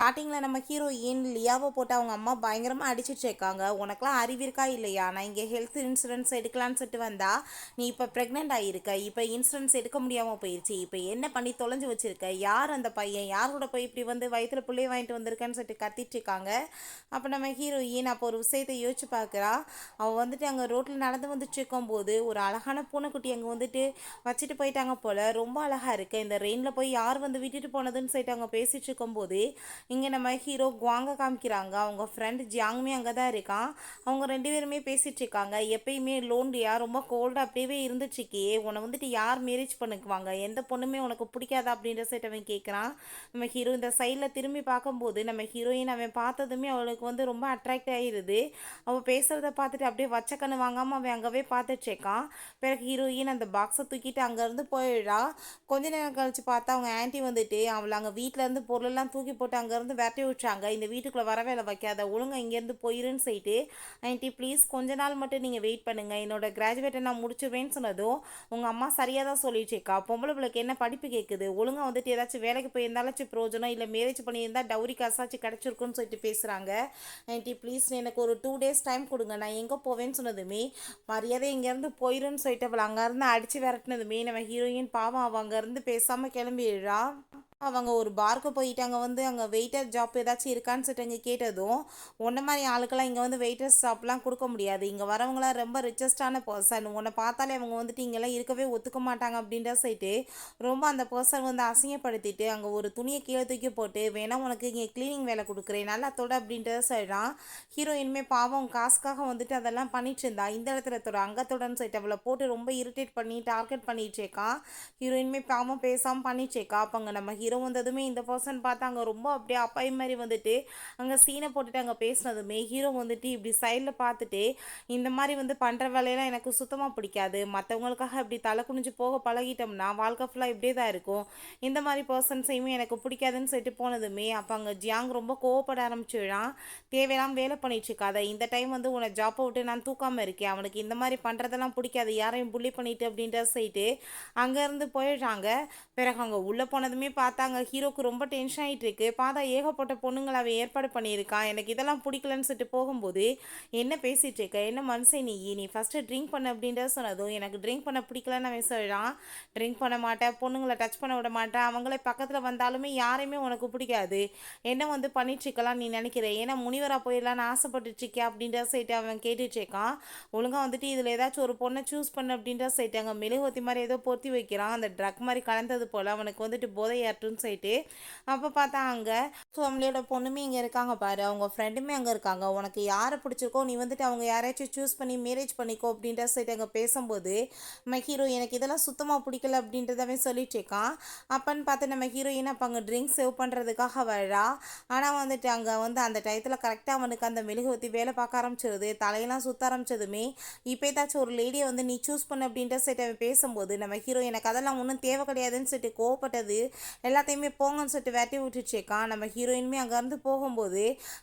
ஸ்டார்டிங்கில் நம்ம ஹீரோயின் லியாவை போட்டு அவங்க அம்மா பயங்கரமாக அடிச்சிட்டு இருக்காங்க. உனக்கெல்லாம் அறிவு இருக்கா இல்லையா? நான் இங்கே ஹெல்த் இன்சூரன்ஸ் எடுக்கலான்னு சொல்லிட்டு வந்தா நீ இப்போ ப்ரெக்னென்ட் ஆகியிருக்க, இப்போ இன்சூரன்ஸ் எடுக்க முடியாமல் போயிடுச்சு, இப்போ என்ன பண்ணி தொலைஞ்சு வச்சிருக்க, யார் அந்த பையன், யாரோட போய் இப்படி வந்து வயிற்றுல பிள்ளைய வாங்கிட்டு வந்திருக்கேன்னு சொல்லிட்டு கத்திட்டு இருக்காங்க. அப்போ நம்ம ஹீரோயின் அப்போ ஒரு விஷயத்தை யோசிச்சு பார்க்குறா. அவள் வந்துட்டு அங்கே ரோட்டில் நடந்து வந்துட்டு இருக்கும்போது ஒரு அழகான பூனைக்குட்டி அங்கே வந்துட்டு வச்சுட்டு போயிட்டாங்க போல். ரொம்ப அழகாக இருக்குது, இந்த ரெயினில் போய் யார் வந்து விட்டுட்டு போனதுன்னு சொல்லிட்டு அவங்க பேசிகிட்டு இருக்கும்போது இங்கே நம்ம ஹீரோ குவாங்க காமிக்கிறாங்க. அவங்க ஃப்ரெண்ட் ஜியாங்குமே அங்கே தான் இருக்கான். அவங்க ரெண்டு பேருமே பேசிகிட்டு இருக்காங்க. எப்பயுமே லோன்லியா ரொம்ப கோல்டாக அப்படியே இருந்துச்சுக்கே, உன்னை வந்துட்டு யார் மேரேஜ் பண்ணிக்குவாங்க, எந்த பொண்ணுமே உனக்கு பிடிக்காதா அப்படின்ற சைட் அவன் கேட்குறான். நம்ம ஹீரோ இந்த சைடில் திரும்பி பார்க்கும்போது நம்ம ஹீரோயின் அவன் பார்த்ததுமே அவளுக்கு வந்து ரொம்ப அட்ராக்ட் ஆகிடுது. அவள் பேசுகிறத பார்த்துட்டு அப்படியே வச்ச கண்ணு வாங்காமல் அவன் அங்கவே பார்த்துட்டு இருக்கான். பிறகு ஹீரோயின் அந்த பாக்ஸை தூக்கிட்டு அங்கேருந்து போயிடுறா. கொஞ்ச நேரம் கழிச்சு பார்த்தா அவங்க ஆன்ட்டி வந்துட்டு அவளை அங்கே வீட்டிலேருந்து பொருளெல்லாம் தூக்கி போட்டு அங்கேருந்து விரட்டி விட்டுறாங்க. இந்த வீட்டுக்குள்ளே வர வேலை வைக்காத, ஒழுங்காக இங்கேருந்து போயிருன்னு சொல்லிட்டு, ஆன்ட்டி ப்ளீஸ் கொஞ்ச நாள் மட்டும் நீங்கள் வெயிட் பண்ணுங்கள், என்னோட கிராஜுவேட்டை நான் முடிச்சுருவேன்னு சொன்னதும் உங்கள் அம்மா சரியாக தான் சொல்லிட்டுருக்கா, பொம்பளை பிள்ளைக்கு என்ன படிப்பு கேட்குது, ஒழுங்காக வந்துட்டு ஏதாச்சும் வேலைக்கு போயிருந்தாலும் பிரோஜனம், இல்லை மேரேஜ் பண்ணியிருந்தால் டவுரி காசாச்சும் கிடச்சிருக்குன்னு சொல்லிட்டு பேசுகிறாங்க. ஆன்ட்டி ப்ளீஸ் எனக்கு ஒரு 2 days டைம் கொடுங்க, நான் எங்கே போவேன்னு சொன்னதுமே மரியாதை இங்கேருந்து போயிருன்னு சொல்லிட்டு அவளை அங்கேருந்து அடித்து விரட்டினதுமே நம்ம ஹீரோயின் பாவம் அவள் அங்கேருந்து பேசாமல் கிளம்பிடுறா. அவங்க ஒரு பார்க்கு போயிட்டு அங்கே வந்து அங்கே வெயிட்டர் ஜாப் ஏதாச்சும் இருக்கான்னு சொல்லிட்டு அங்கே கேட்டதும் உன்ன மாதிரி ஆளுக்கெல்லாம் இங்கே வந்து வெயிட்டர்ஸ் ஜாப்லாம் கொடுக்க முடியாது, இங்கே வரவங்களாம் ரொம்ப ரிச்சஸ்டான பர்சன், உன்னை பார்த்தாலே அவங்க வந்துட்டு இங்கெல்லாம் இருக்கவே ஒத்துக்க மாட்டாங்க அப்படின்ற சொல்லிட்டு ரொம்ப அந்த பர்சன் வந்து அசிங்கப்படுத்திட்டு அங்கே ஒரு துணியை கீழே தூக்கி போட்டு வேணா உனக்கு இங்கே க்ளீனிங் வேலை கொடுக்குறேன் நல்லா தொட அப்படின்றத சொல்கிறான். ஹீரோயின்மே பாவம் காசுக்காக வந்துட்டு அதெல்லாம் பண்ணிட்டு இருந்தா. இந்த இடத்துல தொட அங்கத்தோடன்னு சொல்லிட்டு அவளை போட்டு ரொம்ப இரிட்டேட் பண்ணி டார்கெட் பண்ணிட்டு இருக்கான். ஹீரோயின்மே பாவம் பேசாமல் பண்ணிட்டு இருக்கா. அப்போ அங்கே நம்ம ஹீரோ வந்ததுமே இந்த பர்சன் பார்த்தாங்க ரொம்ப அப்படியே அப்பாய் மாதிரி வந்துட்டு அங்கே சீனை போட்டுட்டு அங்கே பேசினதுமே ஹீரோ வந்துட்டு இப்படி சைடில் பார்த்துட்டு இந்த மாதிரி வந்து பண்ணுற வேலையெல்லாம் எனக்கு சுத்தமாக பிடிக்காது, மற்றவங்களுக்காக இப்படி தலை குனிஞ்சு போக பழகிட்டோம்னா வாழ்க்கை ஃபுல்லாக இப்படியே தான் இருக்கும், இந்த மாதிரி பர்சன்ஸையுமே எனக்கு பிடிக்காதுன்னு சொல்லிட்டு போனதுமே அப்போ அங்கே ஜியாங் ரொம்ப கோவப்பட ஆரம்பிச்சிடான். தேவையெல்லாம் வேலை பண்ணிட்டு இருக்காத, இந்த டைம் வந்து உன்னை ஜாப்பை விட்டு நான் தூக்காமல் இருக்கேன், அவனுக்கு இந்த மாதிரி பண்ணுறதெல்லாம் பிடிக்காது, யாரையும் புள்ளி பண்ணிட்டு அப்படின்ற சொல்லிட்டு அங்கேருந்து போயிடுறாங்க. பிறகு அங்கே உள்ளே போனதுமே பார்த்தாங்க ஹீரோக்கு ரொம்ப டென்ஷன் ஆகிட்டு இருக்கு. பார்த்தா ஏகப்பட்ட பொண்ணுங்களை அவன் ஏற்பாடு பண்ணியிருக்கான். எனக்கு இதெல்லாம் பிடிக்கலன்னு சொல்லிட்டு போகும்போது என்ன பேசிகிட்டு இருக்க, என்ன மனுஷன் நீ ஃபஸ்ட்டு ட்ரிங்க் பண்ண அப்படின்றத சொன்னதும் எனக்கு ட்ரிங்க் பண்ண பிடிக்கலன்னு அவன் சொல்கிறான். ட்ரிங்க் பண்ண மாட்டேன், பொண்ணுங்களை டச் பண்ண விட மாட்டேன், அவங்களே பக்கத்தில் வந்தாலுமே யாரையுமே உனக்கு பிடிக்காது, என்ன வந்து பண்ணிட்டுருக்கலாம் நீ நினைக்கிறேன், ஏன்னா முனிவராக போயிடலான்னு ஆசைப்பட்டுருக்கியா அப்படின்ற சைட்டு அவன் கேட்டுட்ருக்கான். ஒழுங்காக வந்துட்டு இதில் ஏதாச்சும் ஒரு பொண்ணை சூஸ் பண்ண அப்படின்ற சைட்டு அங்கே மெழுகுவத்தி மாதிரி ஏதோ பொருத்தி வைக்கிறான். அந்த ட்ரக் மாதிரி கலந்தது போல் அவனுக்கு வந்துட்டு போதை ஏற்றுன்னு சொல்லிட்டு அப்போ பார்த்தா அங்கே ஃபேமிலியோட பொண்ணுமே இங்கே இருக்காங்க பாரு, அவங்க ஃப்ரெண்டுமே அங்கே இருக்காங்க, உனக்கு யாரை பிடிச்சிருக்கோ நீ வந்துட்டு அவங்க யாரையாச்சும் சூஸ் பண்ணி மேரேஜ் பண்ணிக்கோ அப்படின்ற சொல்லிட்டு அங்கே பேசும்போது நம்ம ஹீரோ எனக்கு இதெல்லாம் சுத்தமாக பிடிக்கல அப்படின்றதவே சொல்லிட்டு இருக்கான். அப்போன்னு பார்த்து நம்ம ஹீரோயின் அப்போ அங்கே ட்ரிங்க்ஸ் சேவ் பண்ணுறதுக்காக வரா. ஆனால் வந்துட்டு அங்கே வந்து அந்த டயத்தில் கரெக்டாக அவனுக்கு அந்த மெழுகுவத்தி வேலை பார்க்க ஆரம்பிச்சிருது. தலையெல்லாம் சுற்ற ஆரம்பிச்சதுமே இப்போ ஏதாச்சும் ஒரு லேடியை வந்து நீ சூஸ் பண்ண அப்படின்ற சொல்லிட்டு அவன் பேசும்போது நம்ம ஹீரோ எனக்கு அதெல்லாம் ஒன்றும் தேவை கிடையாதுன்னு சொல்லிட்டு கோவப்பட்டது எல்லாத்தையுமே போங்கன்னு சொல்லிட்டு வேட்டி விட்டுச்சேக்கான். நம்ம ஹீரோயினுமே அங்கேருந்து போகும்போது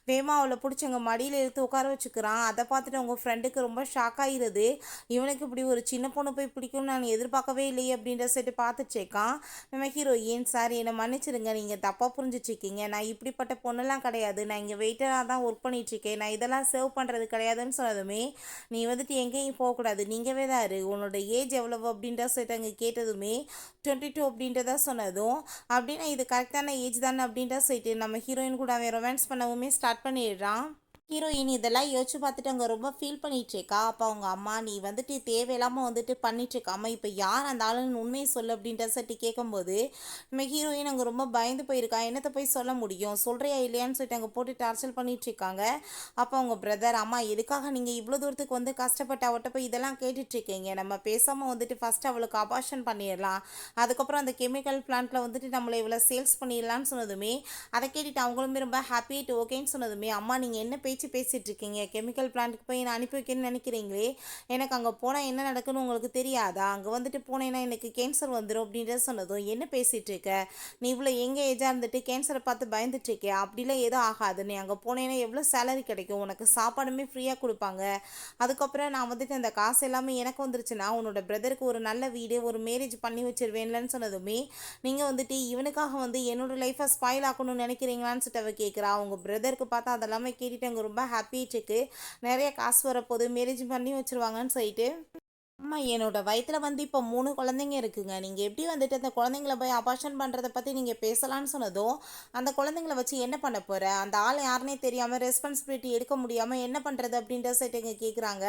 வேமா அவளை பிடிச்சி அங்கே மடியில் எடுத்து உட்கார வச்சுக்கிறான். அதை பார்த்துட்டு அவங்க ஃப்ரெண்டுக்கு ரொம்ப ஷாக் ஆகிடுது. இவனுக்கு இப்படி ஒரு சின்ன பொண்ணு போய் பிடிக்கும்னு நான் எதிர்பார்க்கவே இல்லையே அப்படின்ற சொல்லிட்டு பார்த்துச்சேக்கான். நம்ம ஹீரோயின் சார் என்னை மன்னிச்சிருங்க, நீங்கள் தப்பாக புரிஞ்சிட்ருக்கீங்க, நான் இப்படிப்பட்ட பொண்ணெல்லாம் கிடையாது, நான் இங்கே வெயிட்டராக தான் ஒர்க் பண்ணிகிட்ருக்கேன், நான் இதெல்லாம் சேவ் பண்ணுறது கிடையாதுன்னு சொன்னதுமே நீ வந்துட்டு எங்கேயும் போகக்கூடாது, நீங்கவே தான் இரு, உன்னோட ஏஜ் எவ்வளவு அப்படின்ற சொல்லிட்டு அங்கே கேட்டதுமே 22 அப்படின்றத சொன்னதும் அப்படின்னா இது கரெக்டான ஏஜ் தானே அப்படின்ற சொல்லிட்டு நம்ம ஹீரோயின் கூட அவன் ரொமான்ஸ் பண்ணவுமே ஸ்டார்ட் பண்ணிடுறான். ஹீரோயின் இதெல்லாம் யோசிச்சு பார்த்துட்டு அங்கே ரொம்ப ஃபீல் பண்ணிகிட்ருக்கா. அப்போ அவங்க அம்மா நீ வந்துட்டு தேவையில்லாமல் வந்துட்டு பண்ணிகிட்ருக்காம இப்போ யார் அந்த ஆளுன்னு உண்மையை சொல்லு அப்படின்ற சட்டி கேட்கும்போது நம்ம ஹீரோயின் அங்கே ரொம்ப பயந்து போயிருக்கா. என்னத்தை போய் சொல்ல முடியும், சொல்கிறியா இல்லையான்னு சொல்லிட்டு அங்கே போட்டு டார்ச்சர் பண்ணிகிட்ருக்காங்க. அப்போ அவங்க பிரதர் அம்மா எதுக்காக நீங்கள் இவ்வளோ தூரத்துக்கு வந்து கஷ்டப்பட்டு அவட்ட போய் இதெல்லாம் கேட்டுட்ருக்கீங்க, நம்ம பேசாமல் வந்துட்டு ஃபஸ்ட்டு அவளுக்கு அபார்ஷன் பண்ணிடலாம், அதுக்கப்புறம் அந்த கெமிக்கல் பிளான்ட்டில் வந்துட்டு நம்மளை இவ்வளோ சேல்ஸ் பண்ணிடலான்னு சொன்னதுமே அதை கேட்டுட்டு அவங்களுமே ரொம்ப ஹாப்பி ஓகேன்னு சொன்னதுமே அம்மா நீங்கள் என்ன பேச்சு பேச்சு பேசிகிட்டு இருக்கீங்க? கெமிக்கல் பிளான்ட்டுக்கு போய் நான் அனுப்பி வைக்கணும்னு நினைக்கிறீங்களே, எனக்கு அங்கே போனால் என்ன நடக்குன்னு உங்களுக்கு தெரியாதா? அங்கே வந்துட்டு போனேன்னா எனக்கு கேன்சர் வந்துடும் அப்படின்றத சொன்னதும், என்ன பேசிகிட்டு இருக்க? நீ இவ்வளோ எங்கே ஏஜாக இருந்துட்டு கேன்சரை பார்த்து பயந்துட்டு இருக்கியா? அப்படிலாம் எதுவும் ஆகாது. நீ அங்கே போனேன்னா எவ்வளோ சேலரி கிடைக்கும்? உனக்கு சாப்பாடுமே ஃப்ரீயாக கொடுப்பாங்க. அதுக்கப்புறம் நான் வந்துட்டு அந்த காசு எல்லாமே எனக்கு வந்துருச்சுன்னா உன்னோட பிரதருக்கு ஒரு நல்ல வீடு, ஒரு மேரேஜ் பண்ணி வச்சிருவேன்லன்னு சொன்னதுமே, நீங்கள் வந்துட்டு இவனுக்காக வந்து என்னோட லைஃப்பை ஸ்பாயில் ஆக்கணும்னு நினைக்கிறீங்களான்னு சொல்லிட்டு அவ கேட்குறா. அவங்க பிரதருக்கு பார்த்தா அதெல்லாமே கேட்டுட்டு அங்கே ரொம்ப ஹாப்பியாகிட்டு இருக்கு. நிறைய காசு வரப்போகுது, மேரேஜ் பண்ணி வச்சிருவாங்கன்னு சொல்லிட்டு. அம்மா, என்னோட வயித்துல வந்து இப்போ 3 குழந்தைங்க இருக்குங்க. நீங்கள் எப்படி வந்துட்டு அந்த குழந்தைங்கள போய் அபார்ஷன் பண்ணுறத பற்றி நீங்கள் பேசலான்னு சொன்னதும், அந்த குழந்தைங்கள வச்சு என்ன பண்ண போகிற? அந்த ஆள் யாருனே தெரியாமல் ரெஸ்பான்சிபிலிட்டி எடுக்க முடியாமல் என்ன பண்ணுறது அப்படின்ற சொல்லிட்டு இங்கே கேட்குறாங்க.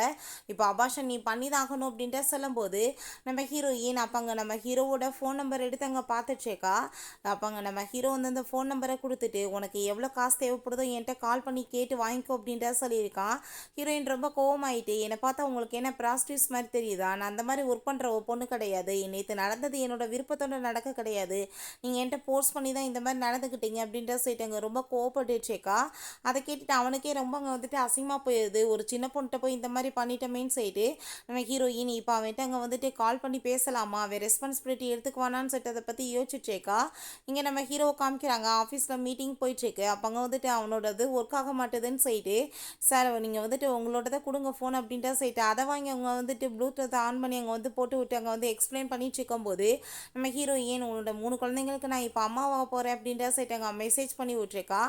இப்போ அபார்ஷன் நீ பண்ணி தான் ஆகணும் அப்படின்ற சொல்லும்போது, நம்ம ஹீரோயின் அப்போங்க நம்ம ஹீரோவோட ஃபோன் நம்பர் எடுத்து அங்கே பார்த்துச்சேக்கா. அப்போங்க நம்ம ஹீரோ வந்து அந்த ஃபோன் நம்பரை கொடுத்துட்டு, உனக்கு எவ்வளோ காசு தேவைப்படுதோ என்கிட்ட கால் பண்ணி கேட்டு வாங்கிக்கோ அப்படின்ற சொல்லியிருக்கான். ஹீரோயின் ரொம்ப கோவமாயிட்டு, என்னை பார்த்தா உங்களுக்கு என்ன ப்ராஸ்டியூஸ் மாதிரி தெரியுது? நான் அந்த மாதிரி ஒர்க் பண்ணுற ஒரு பொண்ணு கிடையாது. நேற்று நடந்தது என்னோட விருப்பத்தோட நடக்க கிடையாது. நீங்கள் என்கிட்ட ஃபோர்ஸ் பண்ணி தான் இந்த மாதிரி நடந்துக்கிட்டீங்க அப்படின்ற சொல்லிட்டு ரொம்ப கோவப்பட்டுச்சேக்கா. அதை கேட்டுட்டு அவனுக்கே ரொம்ப அங்கே வந்துட்டு அசிங்கமாக போயிடுது. ஒரு சின்ன பொண்ணுகிட்ட போய் இந்த மாதிரி பண்ணிட்டோமேன்னு சொல்லிட்டு நம்ம ஹீரோயின் இப்போ அவன்கிட்ட அங்கே வந்துட்டு கால் பண்ணி பேசலாமா, அவன் ரெஸ்பான்சிபிலிட்டி எடுத்துக்குவானான்னு சொல்லிட்டு அதை பற்றி யோசிச்சுச்சேக்கா. இங்கே நம்ம ஹீரோவை காமிக்கிறாங்க. ஆஃபீஸில் மீட்டிங் போயிட்டுருக்கு. அப்போ அங்கே வந்துட்டு அவனோடது ஒர்க் ஆக மாட்டேதுன்னு சொல்லிட்டு, சார் நீங்கள் வந்துட்டு உங்களோடதை கொடுங்க ஃபோன் அப்படின்ட்டு சொல்லிட்டு அதை வாங்கி அவங்க வந்துட்டு ப்ளூடூத் ஆன் பண்ணி அங்கே வந்து போட்டு விட்டு அங்கே வந்து எக்ஸ்பிளைன் பண்ணிட்டு இருக்கும்போது, நம்ம ஹீரோயின் உன்னோட 3 குழந்தைங்களுக்கு நான் இப்போ அம்மாவாக போகிறேன் அப்படின்ற சொல்லிட்டு அங்கே மெசேஜ் பண்ணி விட்ருக்கா.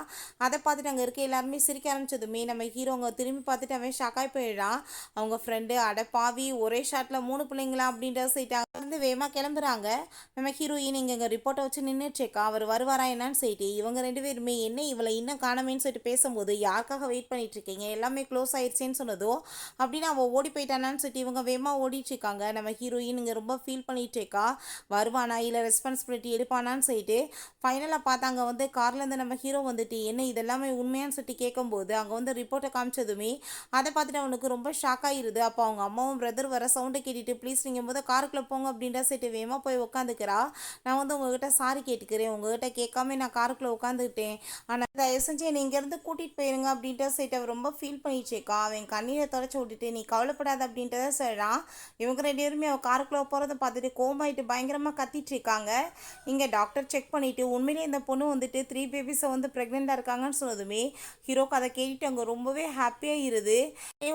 அதை பார்த்துட்டு அங்கே இருக்க எல்லாருமே சிரிக்க ஆரம்பிச்சதுமே நம்ம ஹீரோ அங்கே திரும்பி பார்த்துட்டு அவன் ஷாக்காகி போயிடுறான். அவங்க ஃப்ரெண்டு அட பாவி ஒரே ஷாட்டில் 3 பிள்ளைங்களா அப்படின்ற சொல்லிட்டு அங்கே வந்து வேகமாக கிளம்புறாங்க. நம்ம ஹீரோயின் இங்கே ரிப்போர்ட்டை வச்சு நின்றுட்டுருக்கா. அவர் வருவாரா என்னன்னு சொல்லிட்டு இவங்க 2 பேருமே என்ன இவளை இன்னும் காணமேன்னு சொல்லிட்டு பேசும்போது, யாருக்காக வெயிட் பண்ணிட்டு இருக்கீங்க, எல்லாமே க்ளோஸ் ஆயிடுச்சேன்னு சொன்னதோ, அப்படின்னு அவள் ஓடி போயிட்டானான்னு சொல்லிட்டு இவங்க வேகமாக ஓடிட்டுருக்காங்க. நம்ம ஹீரோயின் இங்கே ரொம்ப ஃபீல் பண்ணிட்டு இருக்கா. வருவானா இல்லை ரெஸ்பான்சிபிலிட்டி எடுப்பானான்னு சொல்லிட்டு ஃபைனலாக பார்த்தாங்க வந்து கார்லேருந்து நம்ம ஹீரோ வந்துட்டு என்ன இதெல்லாமே உண்மையான்னு சொல்லிட்டு கேட்கும்போது அங்கே வந்து ரிப்போர்ட்டை காமிச்சதுமே அதை பார்த்துட்டு அவனுக்கு ரொம்ப ஷாக் ஆகிருது. அப்போ அவங்க அம்மாவும் பிரதர் வர சவுண்டை கேட்டுட்டு ப்ளீஸ் நீங்கள் போது காருக்குள்ளே போங்க அப்படின்ற சொல்லிட்டு வேகமாக போய் உட்காந்துக்கிறா. நான் வந்து உங்ககிட்ட சாரி கேட்டுக்கிறேன், உங்ககிட்ட கேட்காம நான் காருக்குள்ளே உட்காந்துக்கிட்டேன், ஆனால் தயவு செஞ்சு என்னை இங்கேருந்து கூட்டிகிட்டு போயிருங்க அப்படின்ற சொல்லிட்டு அவர் ரொம்ப ஃபீல் பண்ணிச்சேக்கா. அவன் கண்ணீரை தொடச்சி விட்டுட்டு நீ கவலைப்படாத அப்படின்றத சொல்கிறான். இவங்க 2 பேருமே அவள் காருக்குள்ளே போகிறத பார்த்துட்டு கோமாயிட்டு பயங்கரமாக கத்திட்டு இருக்காங்க. இங்கே டாக்டர் செக் பண்ணிவிட்டு உண்மையிலே இந்த பொண்ணு வந்துட்டு 3 பேபிஸை வந்து ப்ரெக்னெண்ட்டாக இருக்காங்கன்னு சொன்னதுமே ஹீரோக்கு அதை கேட்டுட்டு அங்கே ரொம்பவே ஹாப்பியாக இருது.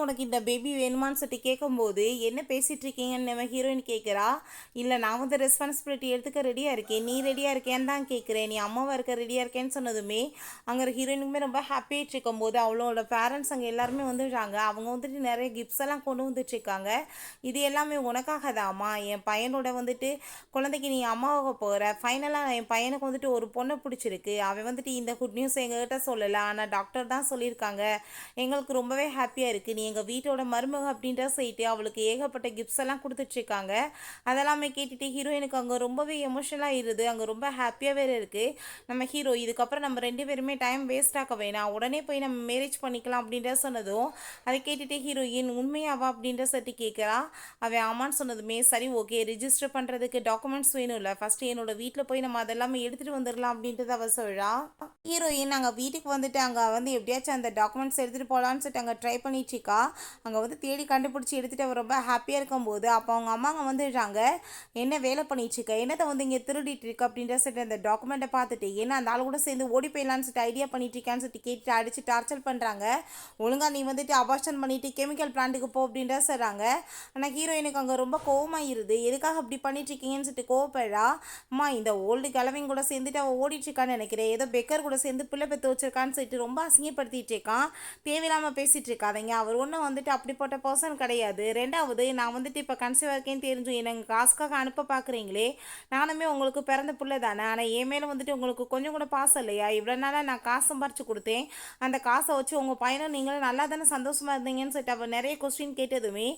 உனக்கு இந்த பேபி வேணுமான்னு சொல்லிட்டு கேட்கும்போது என்ன பேசிகிட்டு இருக்கீங்கன்னு நம்ம ஹீரோயின் கேட்குறா. இல்லை நான் வந்து ரெஸ்பான்சிபிலிட்டி எடுத்துக்க ரெடியாக இருக்கேன், நீ ரெடியாக இருக்கேன்னு தான் கேட்குறேன், நீ அம்மாவாக இருக்க ரெடியாக இருக்கேன்னு சொன்னதுமே அங்கே ஹீரோயினுக்குமே ரொம்ப ஹாப்பியாகிட்டு இருக்கும்போது அவளோட பேரண்ட்ஸ் அங்கே எல்லாருமே வந்துடுறாங்க. அவங்க வந்துட்டு நிறைய கிஃப்ட்ஸ் எல்லாம் கொண்டு வந்துட்டுருக்காங்க. இது எல்லாமே உனக்காக தாம்மா, என் பையனோட வந்துட்டு குழந்தைக்கு நீ அம்மாவாக போகிற, ஃபைனலாக என் பையனுக்கு வந்துட்டு ஒரு பொண்ணை பிடிச்சிருக்கு, அவன் வந்துட்டு இந்த குட் நியூஸ் எங்ககிட்ட சொல்லலை, ஆனால் டாக்டர் தான் சொல்லியிருக்காங்க, எங்களுக்கு ரொம்பவே ஹாப்பியாக இருக்குது, நீ எங்கள் வீட்டோட மருமக அப்படின்ற சொல்லிட்டு அவளுக்கு ஏகப்பட்ட கிஃப்ட்ஸ் எல்லாம் கொடுத்துட்ருக்காங்க. அதெல்லாமே கேட்டுட்டு ஹீரோயினுக்கு அங்கே ரொம்பவே எமோஷனலாக இருது. அங்கே ரொம்ப ஹாப்பியாகவே இருக்குது. நம்ம ஹீரோ இதுக்கப்புறம் நம்ம 2 பேருமே டைம் வேஸ்ட் ஆக்க வேணாம், உடனே போய் நம்ம மேரேஜ் பண்ணிக்கலாம் அப்படின்ற சொன்னதும் அதை கேட்டுட்டு ஹீரோயின் உண்மையாவா அப்படின்ற சொல்லிட்டு கேட்குறா. அவன் ஆமான்னு சொன்னதுமே சரி ஓகே, ரிஜிஸ்டர் பண்ணுறதுக்கு டாக்குமெண்ட்ஸ் வேணும் இல்லை, ஃபஸ்ட்டு என்னோட வீட்டில் போய் நம்ம அதெல்லாமே எடுத்துகிட்டு வந்துடலாம் அப்படின்றது அவள் சொல்கிறா. ஹீரோயின் அங்கே வீட்டுக்கு வந்துட்டு அங்கே வந்து எப்படியாச்சும் அந்த டாக்குமெண்ட்ஸ் எடுத்துகிட்டு போகலான்னு சொல்லிட்டு அங்கே ட்ரை பண்ணிட்டுருக்கா. அங்கே வந்து தேடி கண்டுபிடிச்சி எடுத்துகிட்டு அவர் ரொம்ப ஹாப்பியாக இருக்கும்போது அப்போ அவங்க அம்மா அங்கே வந்துடுறாங்க. என்ன வேலை பண்ணிட்டுருக்க, என்னத்தை வந்து இங்கே திருடிட்டு இருக்கு அப்படின்ற சொல்லிட்டு அந்த டாக்குமெண்ட்டை பார்த்துட்டு என்ன அந்த ஆள் கூட சேர்ந்து ஓடி போயிடலான்னு சொல்லிட்டு ஐடியா பண்ணிட்டுருக்கான்னு சொல்லிட்டு கேட்டு அடித்து டார்ச்சர் பண்ணுறாங்க. ஒழுங்காக நீ வந்துட்டு அபார்ஷன் பண்ணிவிட்டு கெமிக்கல் பிளான்ட்டுக்கு போ அப்படின்ற சொல்கிறாங்க. ஆனால் ஹீரோயினுக்கு அங்கே ரொம்ப கோவமாயிருது. எதுக்காக அப்படி பண்ணிட்டுருக்கீங்கன்னு சொல்லிட்டு கோவப்படுறா. அம்மா இந்த ஓல்டு கிழவிங்க கூட சேர்ந்துட்டு அவள் ஓடிட்டுருக்கான்னு நினைக்கிறேன், ஏதோ பெக்கர் கூட சேர்ந்து பிள்ளை பெற்று வச்சிருக்கான்னு சொல்லிட்டு ரொம்ப அசிங்கப்படுத்திட்டு இருக்கான். தேவையில்லாமல் பேசிகிட்டு இருக்காதீங்க, அவர் ஒன்றும் வந்துட்டு அப்படிப்பட்ட பர்சன் கிடையாது. ரெண்டாவது நான் வந்துட்டு இப்போ கன்சீவ் இருக்கேன்னு தெரிஞ்சும் எனக்கு காசுக்காக அனுப்ப பார்க்குறீங்களே, நானுமே உங்களுக்கு பிறந்த பிள்ளை தானே, ஆனால் என் மேலே வந்துட்டு உங்களுக்கு கொஞ்சம் கூட பாசம் இல்லையா? இவ்வளோ நாளாக நான் காசு சம்பாரிச்சு கொடுத்தேன், அந்த காசை வச்சு உங்கள் பையனும் நீங்களும் நல்லா தானே சந்தோஷமாக இருந்தீங்கன்னு சொல்லிட்டு அவள் நிறைய கொஸ்டின் கேட்டதுமே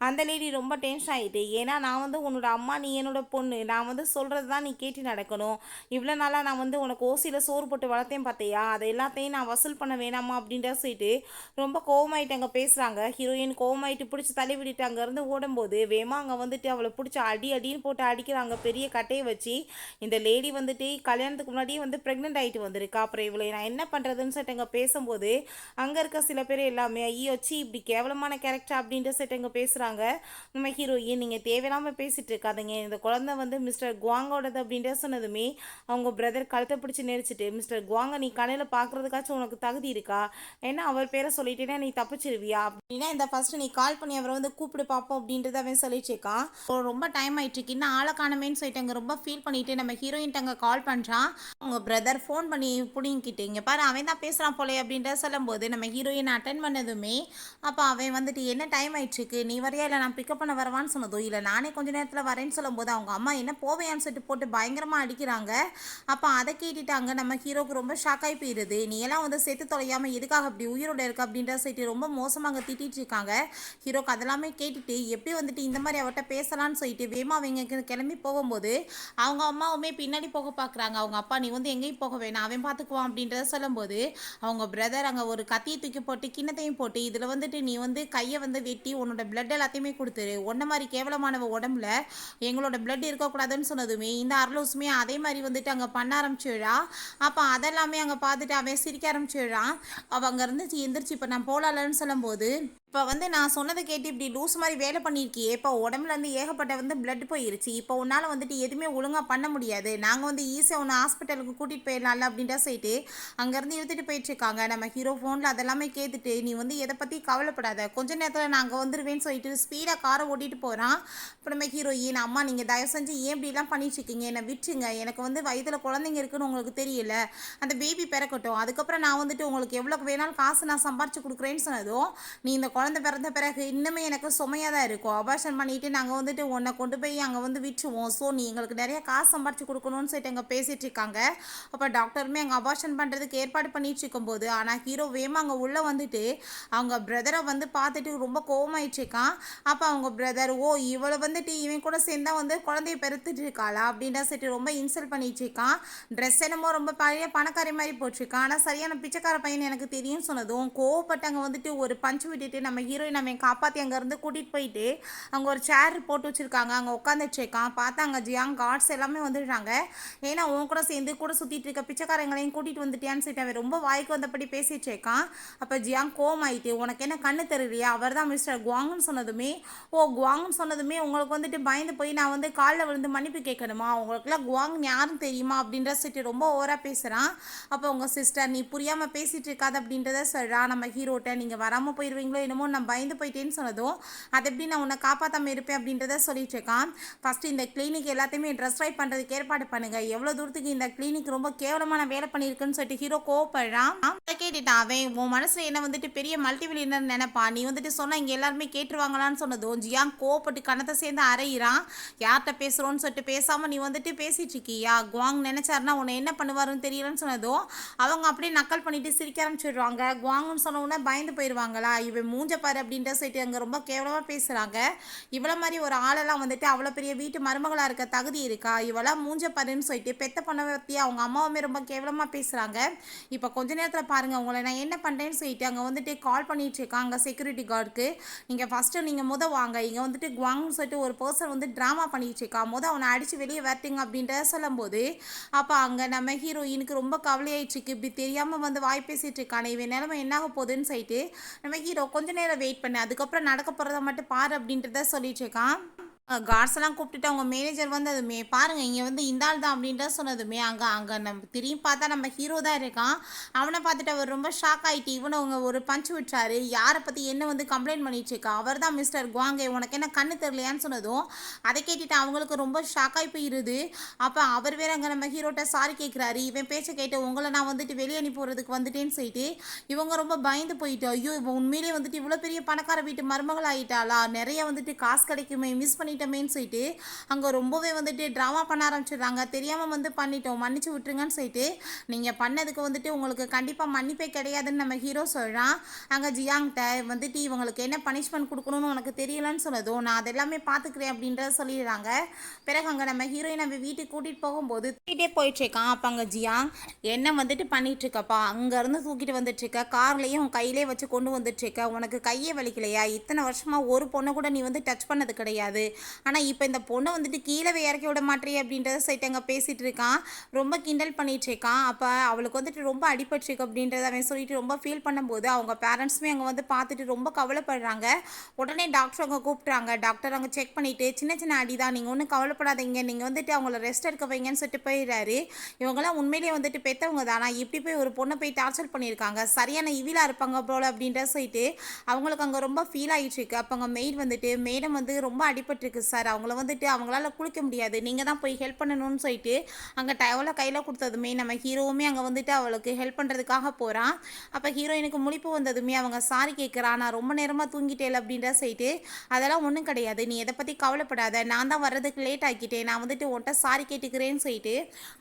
அந்த லேடி ரொம்ப டென்ஷன் ஆகிட்டு, ஏன்னா நான் வந்து உன்னோட அம்மா, நீ என்னோட பொண்ணு, நான் வந்து சொல்கிறது தான் நீ கேட்டு நடக்கணும், இவ்வளோ நாளாக நான் வந்து உனக்கு ஓசியில் சோறு போட்டு வளர்த்தேன் பார்த்தியா, அதை எல்லாத்தையும் நான் வசூல் பண்ண வேணாமா அப்படின்ற சொல்லிட்டு ரொம்ப கோவமாயிட்டு அங்கே பேசுகிறாங்க. ஹீரோயின் கோவமாயிட்டு பிடிச்சி தள்ளி விட்டுட்டு அங்கேருந்து ஓடும்போது வேமா அங்கே வந்துட்டு அவளை பிடிச்சி அடி அடின்னு போட்டு அடிக்கிறாங்க பெரிய கட்டையை வச்சு. இந்த லேடி வந்துட்டு கல்யாணத்துக்கு முன்னாடியே வந்து ப்ரெக்னென்ட் ஆகிட்டு வந்திருக்கா. அப்புறம் இவளை நான் என்ன பண்ணுறதுன்னு சொல்லிட்டு அங்கே பேசும்போது அங்கே இருக்க சில பேர் எல்லாமே ஐயோ வச்சு இப்படி கேவலமான கேரக்டர் அப்படின்ட்டு சொல்லிட்டு அங்கே பேசுகிறாங்க. நம்ம ஹீரோயின் நீங்கள் தேவையில்லாமல் பேசிகிட்டு இருக்காதுங்க, இந்த குழந்தை வந்து மிஸ்டர் குவாங்கோடது அப்படின்ட்டு சொன்னதுமே அவங்க பிரதர் கழுத்தை பிடிச்சி நெரிச்சிட்டு, மிஸ்டர் குவாங்க நீ கடையில் பார்க்குறதுக்காச்சும் உனக்கு தகுதி இருக்கா, ஏன்னா அவர் பேரை சொல்லிட்டேன்னா நீ தப்பிச்சிருவியா அப்படின்னா இந்த ஃபஸ்ட்டு நீ கால் பண்ணி அவரை வந்து கூப்பிடு பார்ப்போம் அப்படின்றத அவன் சொல்லிட்டு இருக்கான். ரொம்ப டைம் ஆயிட்டு இருக்கு, இன்னும் ஆளை காணமேன்னு சொல்லிட்டு அங்கே ரொம்ப ஃபீல் பண்ணிட்டு நம்ம ஹீரோயின்ட்டு அங்கே கால் பண்ணுறான். உங்கள் பிரதர் ஃபோன் பண்ணி பிடிங்கிட்டு இங்கே பாரு அவன் தான் பேசுகிறான் போலே அப்படின்ற சொல்லும்போது நம்ம ஹீரோயின் அட்டன் பண்ணதுமே அப்போ அவன் வந்துட்டு என்ன டைம் ஆயிடுச்சுக்கு நீ வரையா இல்லை நான் பிக்கப் பண்ண வரவான்னு சொன்னதோ இல்லை நானே கொஞ்ச நேரத்தில் வரேன்னு சொல்லும்போது அவங்க அம்மா என்ன போவையான்னு சொல்லிட்டு போட்டு பயங்கரமாக அடிக்கிறாங்க. அப்போ அதை கேட்டுட்டாங்க நம்ம ஹீரோக்கு ரொம்ப ஷாக் ஆகி போயிடுது. நீ எல்லாம் வந்து செத்து தொலையாமல் எதுக்காக அப்படி உயிரோட இருக்க அப்படின்ற சொல்லிட்டு ரொம்ப மோசமாக திட்டிட்டு இருக்காங்க. ஹீரோக்கு அதெல்லாமே கேட்டுட்டு எப்படி வந்துட்டு இந்த மாதிரி அவட்ட பேசலான்னு சொல்லிட்டு வேமா அவங்க கிளம்பி போகும்போது அவங்க அம்மாவுமே பின்னாடி போக பார்க்குறாங்க. அவங்க அப்பா நீ வந்து எங்கேயும் போக வேணாம் அவன் பார்த்துக்குவான் அப்படின்றத சொல்லும்போது அவங்க பிரதர் அங்கே ஒரு கத்தியை தூக்கி போட்டு கிண்ணத்தையும் போட்டு இதில் வந்துட்டு நீ வந்து கையை வந்து வெட்டி உன்னோட பிளட் எல்லாத்தையுமே கொடுத்துரு, ஒன்ன மாதிரி கேவலமானவ உடம்புல எங்களோட பிளட் இருக்கக்கூடாதுன்னு சொன்னதுமே இந்த அர்லூஸுமே அதே மாதிரி வந்துட்டு அங்கே பண்ண ஆரம்பிச்சுடா. அப்போ அதெல்லாமே அங்கே பார்த்துட்டு அவன் சிரிக்க ஆரம்பிச்சுடுறான். அவள் அங்கே இருந்து எந்திரிச்சு இப்போ நான் போகலான்னு சொல்லும்போது இப்போ வந்து நான் சொன்னதை கேட்டு இப்படி லூஸ் மாதிரி வேலை பண்ணியிருக்கியே, இப்போ உடம்புலேருந்து ஏகப்பட்ட வந்து பிளட் போயிருச்சு, இப்போ உன்னால் வந்துட்டு எதுவுமே ஒழுங்காக பண்ண முடியாது, நாங்கள் வந்து ஈஸியாக ஒன்று ஹாஸ்பிட்டலுக்கு கூட்டிகிட்டு போயிடலாம்ல அப்படின்ற சொல்லிட்டு அங்கேருந்து இழுத்துட்டு போயிட்டுருக்காங்க. நம்ம ஹீரோ ஃபோனில் அதெல்லாமே கேட்டுட்டு நீ வந்து எதை பற்றி கவலைப்படாத கொஞ்ச நேரத்தில் நான் அங்கே வந்துடுவேன்னு சொல்லிட்டு ஸ்பீடாக காரை ஓட்டிகிட்டு போகிறான். இப்போ நம்ம ஹீரோயின் அம்மா நீங்கள் தயவு செஞ்சு ஏன் இப்படிலாம் பண்ணிட்டுருக்கீங்க, என்னை விட்டுருங்க, எனக்கு வந்து வயிற்றில் குழந்தைங்க இருக்குன்னு உங்களுக்கு தெரியல, அந்த பேபி பிறக்கட்டும் அதுக்கப்புறம் நான் வந்துட்டு உங்களுக்கு எவ்வளோக்கு வேணாலும் காசு நான் சம்பாரிச்சு கொடுக்குறேன்னு சொன்னதும் நீ இந்த குழந்தை பிறந்த பிறகு இன்னுமே எனக்கு சுமையாக தான் இருக்கும், அபார்ஷன் பண்ணிவிட்டு நாங்கள் வந்துட்டு உன்னை கொண்டு போய் அங்கே வந்து விட்டுருவோம், ஸோ நீ எங்களுக்கு நிறைய காசு சம்பாரிச்சு கொடுக்கணும்னு சொல்லிட்டு அங்கே பேசிகிட்டு இருக்காங்க. அப்போ டாக்டருமே அங்கே அபார்ஷன் பண்ணுறதுக்கு ஏற்பாடு பண்ணிட்டு இருக்கும்போது ஆனால் ஹீரோ வேமா அங்கே உள்ளே வந்துட்டு அவங்க பிரதரை வந்து பார்த்துட்டு ரொம்ப கோவமாயிட்டு இருக்கான். அப்போ அவங்க பிரதர் ஓ இவளை வந்துட்டு இவன் கூட சேர்ந்தா வந்து குழந்தைய பெருத்துட்டு இருக்காளா அப்படின்ற சொல்லிட்டு ரொம்ப இன்சல்ட் பண்ணிட்டு இருக்கான். ட்ரெஸ் என்னமோ ரொம்ப பழைய பணக்காரி மாதிரி போட்டிருக்கான், ஆனால் சரியான பிச்சைக்கார பையன் எனக்கு தெரியும் சொன்னதும் கோவப்பட்டு அங்கே வந்துட்டு ஒரு பஞ்சு விட்டுட்டு நம்ம ஹீரோயின் நம்ம காப்பாற்றி அங்கேருந்து கூட்டிகிட்டு போயிட்டு அங்கே ஒரு சேர் போட்டு வச்சுருக்காங்க, அங்கே உட்காந்துட்டு இருக்கான். பார்த்தா அங்கே ஜியாங் கார்ட்ஸ் எல்லாமே வந்துடுறாங்க. ஏன்னா உன் கூட சேர்ந்து கூட சுற்றிட்டு இருக்க பிச்சைக்காரங்களையும் கூட்டிகிட்டு வந்துட்டியான்னு சொல்லிட்டு அவன் ரொம்ப வாய்க்கு வந்தபடி பேசிட்டு இருக்கான். அப்போ ஜியாங் கோவம் ஆயிட்டு உனக்கு என்ன கண்ணு தெரியலையா, அவர் தான் மிஸ்டர் குவாங்னு சொன்னதுமே ஓ குவாங்னு சொன்னதுமே உங்களுக்கு வந்துட்டு பயந்து போய் நான் வந்து காலில் விழுந்து மன்னிப்பு கேட்கணுமா, உங்களுக்குலாம் குவாங் யாரும் தெரியுமா அப்படின்ற சொல்லிட்டு ரொம்ப ஓவராக பேசுகிறான். அப்போ உங்கள் சிஸ்டர் நீ புரியாமல் பேசிகிட்டு இருக்காது அப்படின்றத சொல்கிறான் நம்ம ஹீரோட்ட. நீங்கள் வராமல் போயிடுவீங்களோ என்னமோ நான் பயந்து போயிட்டேன்னு சொன்னதும் அதை எப்படி நான் உன்னை காப்பாற்றாமல் இருப்பேன் அப்படின்றத சொல்லிட்டு இருக்கான். ஃபஸ்ட்டு இந்த கிளினிக் எல்லாத்தையுமே ட்ரெஸ் ரைட் பண்ணுறதுக்கு ஏற்பாடு பண்ணுங்கள், எவ்வளோ தூரத்துக்கு இந்த கிளினிக் ரொம்ப கேவலமான வேலை பண்ணியிருக்குன்னு சொல்லிட்டு ஹீரோ கோவப்படுறான். அதை கேட்டுட்டான் அவன் உன் மனசில் என்ன வந்துட்டு பெரிய மல்டிமில்லியனர் நினைப்பா, நீ வந்துட்டு சொன்னால் இங்கே எல்லாருமே கேட்டுருவாங்களான்னு சொன்னதும் ஜியாங் கோவப்பட்டு கணத்தை சேர்ந்து அரையிறான். யார்கிட்ட பேசுகிறோன்னு சொல்லிட்டு பேசாமல் நீ வந்துட்டு பேசிட்டு இருக்கியா, குவாங் நினைச்சாருன்னா உன்னை என்ன பண்ணுவாருன்னு தெரியலன்னு சொன்னதும் அவங்க அப்படியே நக்கல் பண்ணிட்டு சிரிக்க ஆரம்பிச்சிடுவாங்க. குவாங்னு சொன்ன உடனே பயந்து போயிடுவாங்களா, இவன் மூஞ்ச பாரு அப்படின்ற சொல்லிட்டு அங்கே ரொம்ப கேவலமாக பேசுகிறாங்க. இவ்வளோ மாதிரி ஒரு ஆளெல்லாம் வந்துட்டு அவ்வளோ பெரிய வீட்டு மருமகளாக இருக்க தகுதி இருக்கா, இவெல்லாம் மூஞ்ச பாருன்னு சொல்லிட்டு பெத்த பண்ண பற்றி அவங்க அம்மாவுமே ரொம்ப கேவலமாக பேசுகிறாங்க. இப்போ கொஞ்ச நேரத்தில் பாருங்கள் உங்களை நான் என்ன பண்ணுறேன்னு சொல்லிட்டு அங்கே வந்துட்டு கால் பண்ணிட்டு இருக்காங்க செக்யூரிட்டி கார்டுக்கு. நீங்கள் ஃபஸ்ட்டு நீங்கள் வாங்க இங்கே வந்துட்டு குவாங்னு சொல்லிட்டு ஒரு பர்சன் வந்து ட்ராமா பண்ணிட்டு இருக்கா, அவனை அடித்து வெளியே வரட்டுங்க அப்படின்றத சொல்லும்போது அப்போ அங்கே நம்ம ஹீரோயினுக்கு ரொம்ப கவலையாயிடுச்சுக்கு, இப்படி தெரியாமல் வந்து வாய் பேசிகிட்டு இருக்கானே இவன் நிலைமை என்னாக போகுதுன்னு சொல்லிட்டு நம்ம ஹீரோ கொஞ்ச நேரம் வெயிட் பண்ணு அதுக்கப்புறம் நடக்க போகிறத மட்டும் பாரு அப்படின்றத சொல்லிட்டு இருக்கான். கார்ட்ஸ் எல்லாம் கூப்பிட்டுட்டு அவங்க மேனேஜர் வந்ததுமே பாருங்கள் இங்கே வந்து இந்த ஆள் தான் அப்படின்ற சொன்னதுமே அங்கே நம்ம திரும்பி பார்த்தா நம்ம ஹீரோ தான் இருக்கான். அவனை பார்த்துட்டு அவர் ரொம்ப ஷாக் ஆகிட்டு இவனை அவங்க ஒரு பஞ்சு விட்டுறாரு, யாரை பற்றி என்ன வந்து கம்ப்ளைண்ட் பண்ணிட்டு இருக்கா, அவர் தான் மிஸ்டர் குவாங்கே உனக்கு என்ன கண்ணு தெரியலையான்னு சொன்னதும் அதை கேட்டுட்டு அவங்களுக்கு ரொம்ப ஷாக் ஆகி போயிடுது. அப்போ அவர் வேற அங்கே நம்ம ஹீரோட்ட சாரி கேட்குறாரு, இவன் பேச்சை கேட்டு உங்களை நான் வந்துட்டு வெளியே அனுப்பி போகிறதுக்கு வந்துட்டேன்னு சொல்லிட்டு இவங்க ரொம்ப பயந்து போயிட்டு ஐயோ இவன் உண்மையிலே வந்துட்டு இவ்வளோ பெரிய பணக்கார வீட்டு மருமகள் ஆகிட்டாளா, நிறைய வந்துட்டு காசு கிடைக்குமே மிஸ் பண்ணி பண்ணிட்டோமேன்னு சொல்லிட்டு அங்கே ரொம்பவே வந்துட்டு ட்ராமா பண்ண ஆரம்பிச்சிடுறாங்க. தெரியாமல் வந்து பண்ணிட்டோம் மன்னிச்சு விட்டுருங்கன்னு சொல்லிட்டு நீங்கள் பண்ணதுக்கு வந்துட்டு உங்களுக்கு கண்டிப்பாக மன்னிப்பே கிடையாதுன்னு நம்ம ஹீரோ சொல்கிறான். அங்கே ஜியாங்கிட்ட வந்துட்டு இவங்களுக்கு என்ன பனிஷ்மெண்ட் கொடுக்கணும்னு உனக்கு தெரியலன்னு சொன்னதும் நான் அதெல்லாமே பார்த்துக்கிறேன் அப்படின்றத சொல்லிடுறாங்க. பிறகு அங்கே நம்ம ஹீரோயின் நம்ம வீட்டுக்கு கூட்டிகிட்டு போகும்போது தூக்கிட்டே போயிட்டுருக்கான். அப்போ அங்கே ஜியாங் என்ன வந்துட்டு பண்ணிகிட்ருக்கப்பா, அங்கேருந்து தூக்கிட்டு வந்துட்டுருக்க, கார்லேயும் உன் கையிலே வச்சு கொண்டு வந்துட்டுருக்க, உனக்கு கையே வலிக்கலையா, இத்தனை வருஷமாக ஒரு பொண்ணை கூட நீ வந்து டச் பண்ணது கிடையாது, ஆனால் இப்போ இந்த பொண்ணை வந்துட்டு கீழே இறக்கி விட மாட்டேறி அப்படின்றத சொல்லிட்டு அங்கே பேசிகிட்டு இருக்கான். ரொம்ப கிண்டல் பண்ணிட்டு இருக்கான். அப்போ அவளுக்கு வந்துட்டு ரொம்ப அடிபட்டுருக்கு அப்படின்றத அவன் சொல்லிட்டு ரொம்ப ஃபீல் பண்ணும்போது அவங்க பேரண்ட்ஸுமே அங்கே வந்து பார்த்துட்டு ரொம்ப கவலைப்படுறாங்க. உடனே டாக்டர் அங்கே கூப்பிட்றாங்க. டாக்டர் அங்கே செக் பண்ணிவிட்டு சின்ன சின்ன அடி தான், நீங்கள் ஒன்றும் கவலைப்படாதீங்க, நீங்கள் வந்துட்டு அவங்கள ரெஸ்ட் எடுக்க வைங்கன்னு சொல்லிட்டு போயிடுறாரு. இவங்கெல்லாம் உண்மையிலேயே வந்துட்டு பெற்றவங்க தானா, இப்படி போய் ஒரு பொண்ணை போய் டார்ச்சர் பண்ணியிருக்காங்க, சரியான இவிலா இருப்பாங்க போல அப்படின்ற சொல்லிட்டு அவங்களுக்கு அங்கே ரொம்ப ஃபீல் ஆகிட்டு இருக்கு. அப்போ அங்கே மெய்ட் வந்துட்டு மேடம் வந்து ரொம்ப அடிபட்டிருக்கு சார், அவங்கள வந்துட்டு அவங்களால குளிக்க முடியாது, நீங்கள் தான் போய் ஹெல்ப் பண்ணணும்னு சொல்லிட்டு அங்கே டவலை கையில் கொடுத்ததுமே நம்ம ஹீரோவுமே அங்கே வந்துட்டு அவளுக்கு ஹெல்ப் பண்ணுறதுக்காக போகிறான். அப்போ ஹீரோயினுக்கு முழிப்பு வந்ததுமே அவங்க சாரி கேட்குறா, நான் ரொம்ப நேரமாக தூங்கிட்டேன் அப்படின்ற சொல்லிட்டு அதெல்லாம் ஒன்றும் கிடையாது, நீ எதை பற்றி கவலைப்படாத, நான் தான் வர்றதுக்கு லேட் ஆக்கிட்டேன், நான் வந்துட்டு உன்ட்ட சாரி கேட்டுக்கிறேன்னு சொல்லிட்டு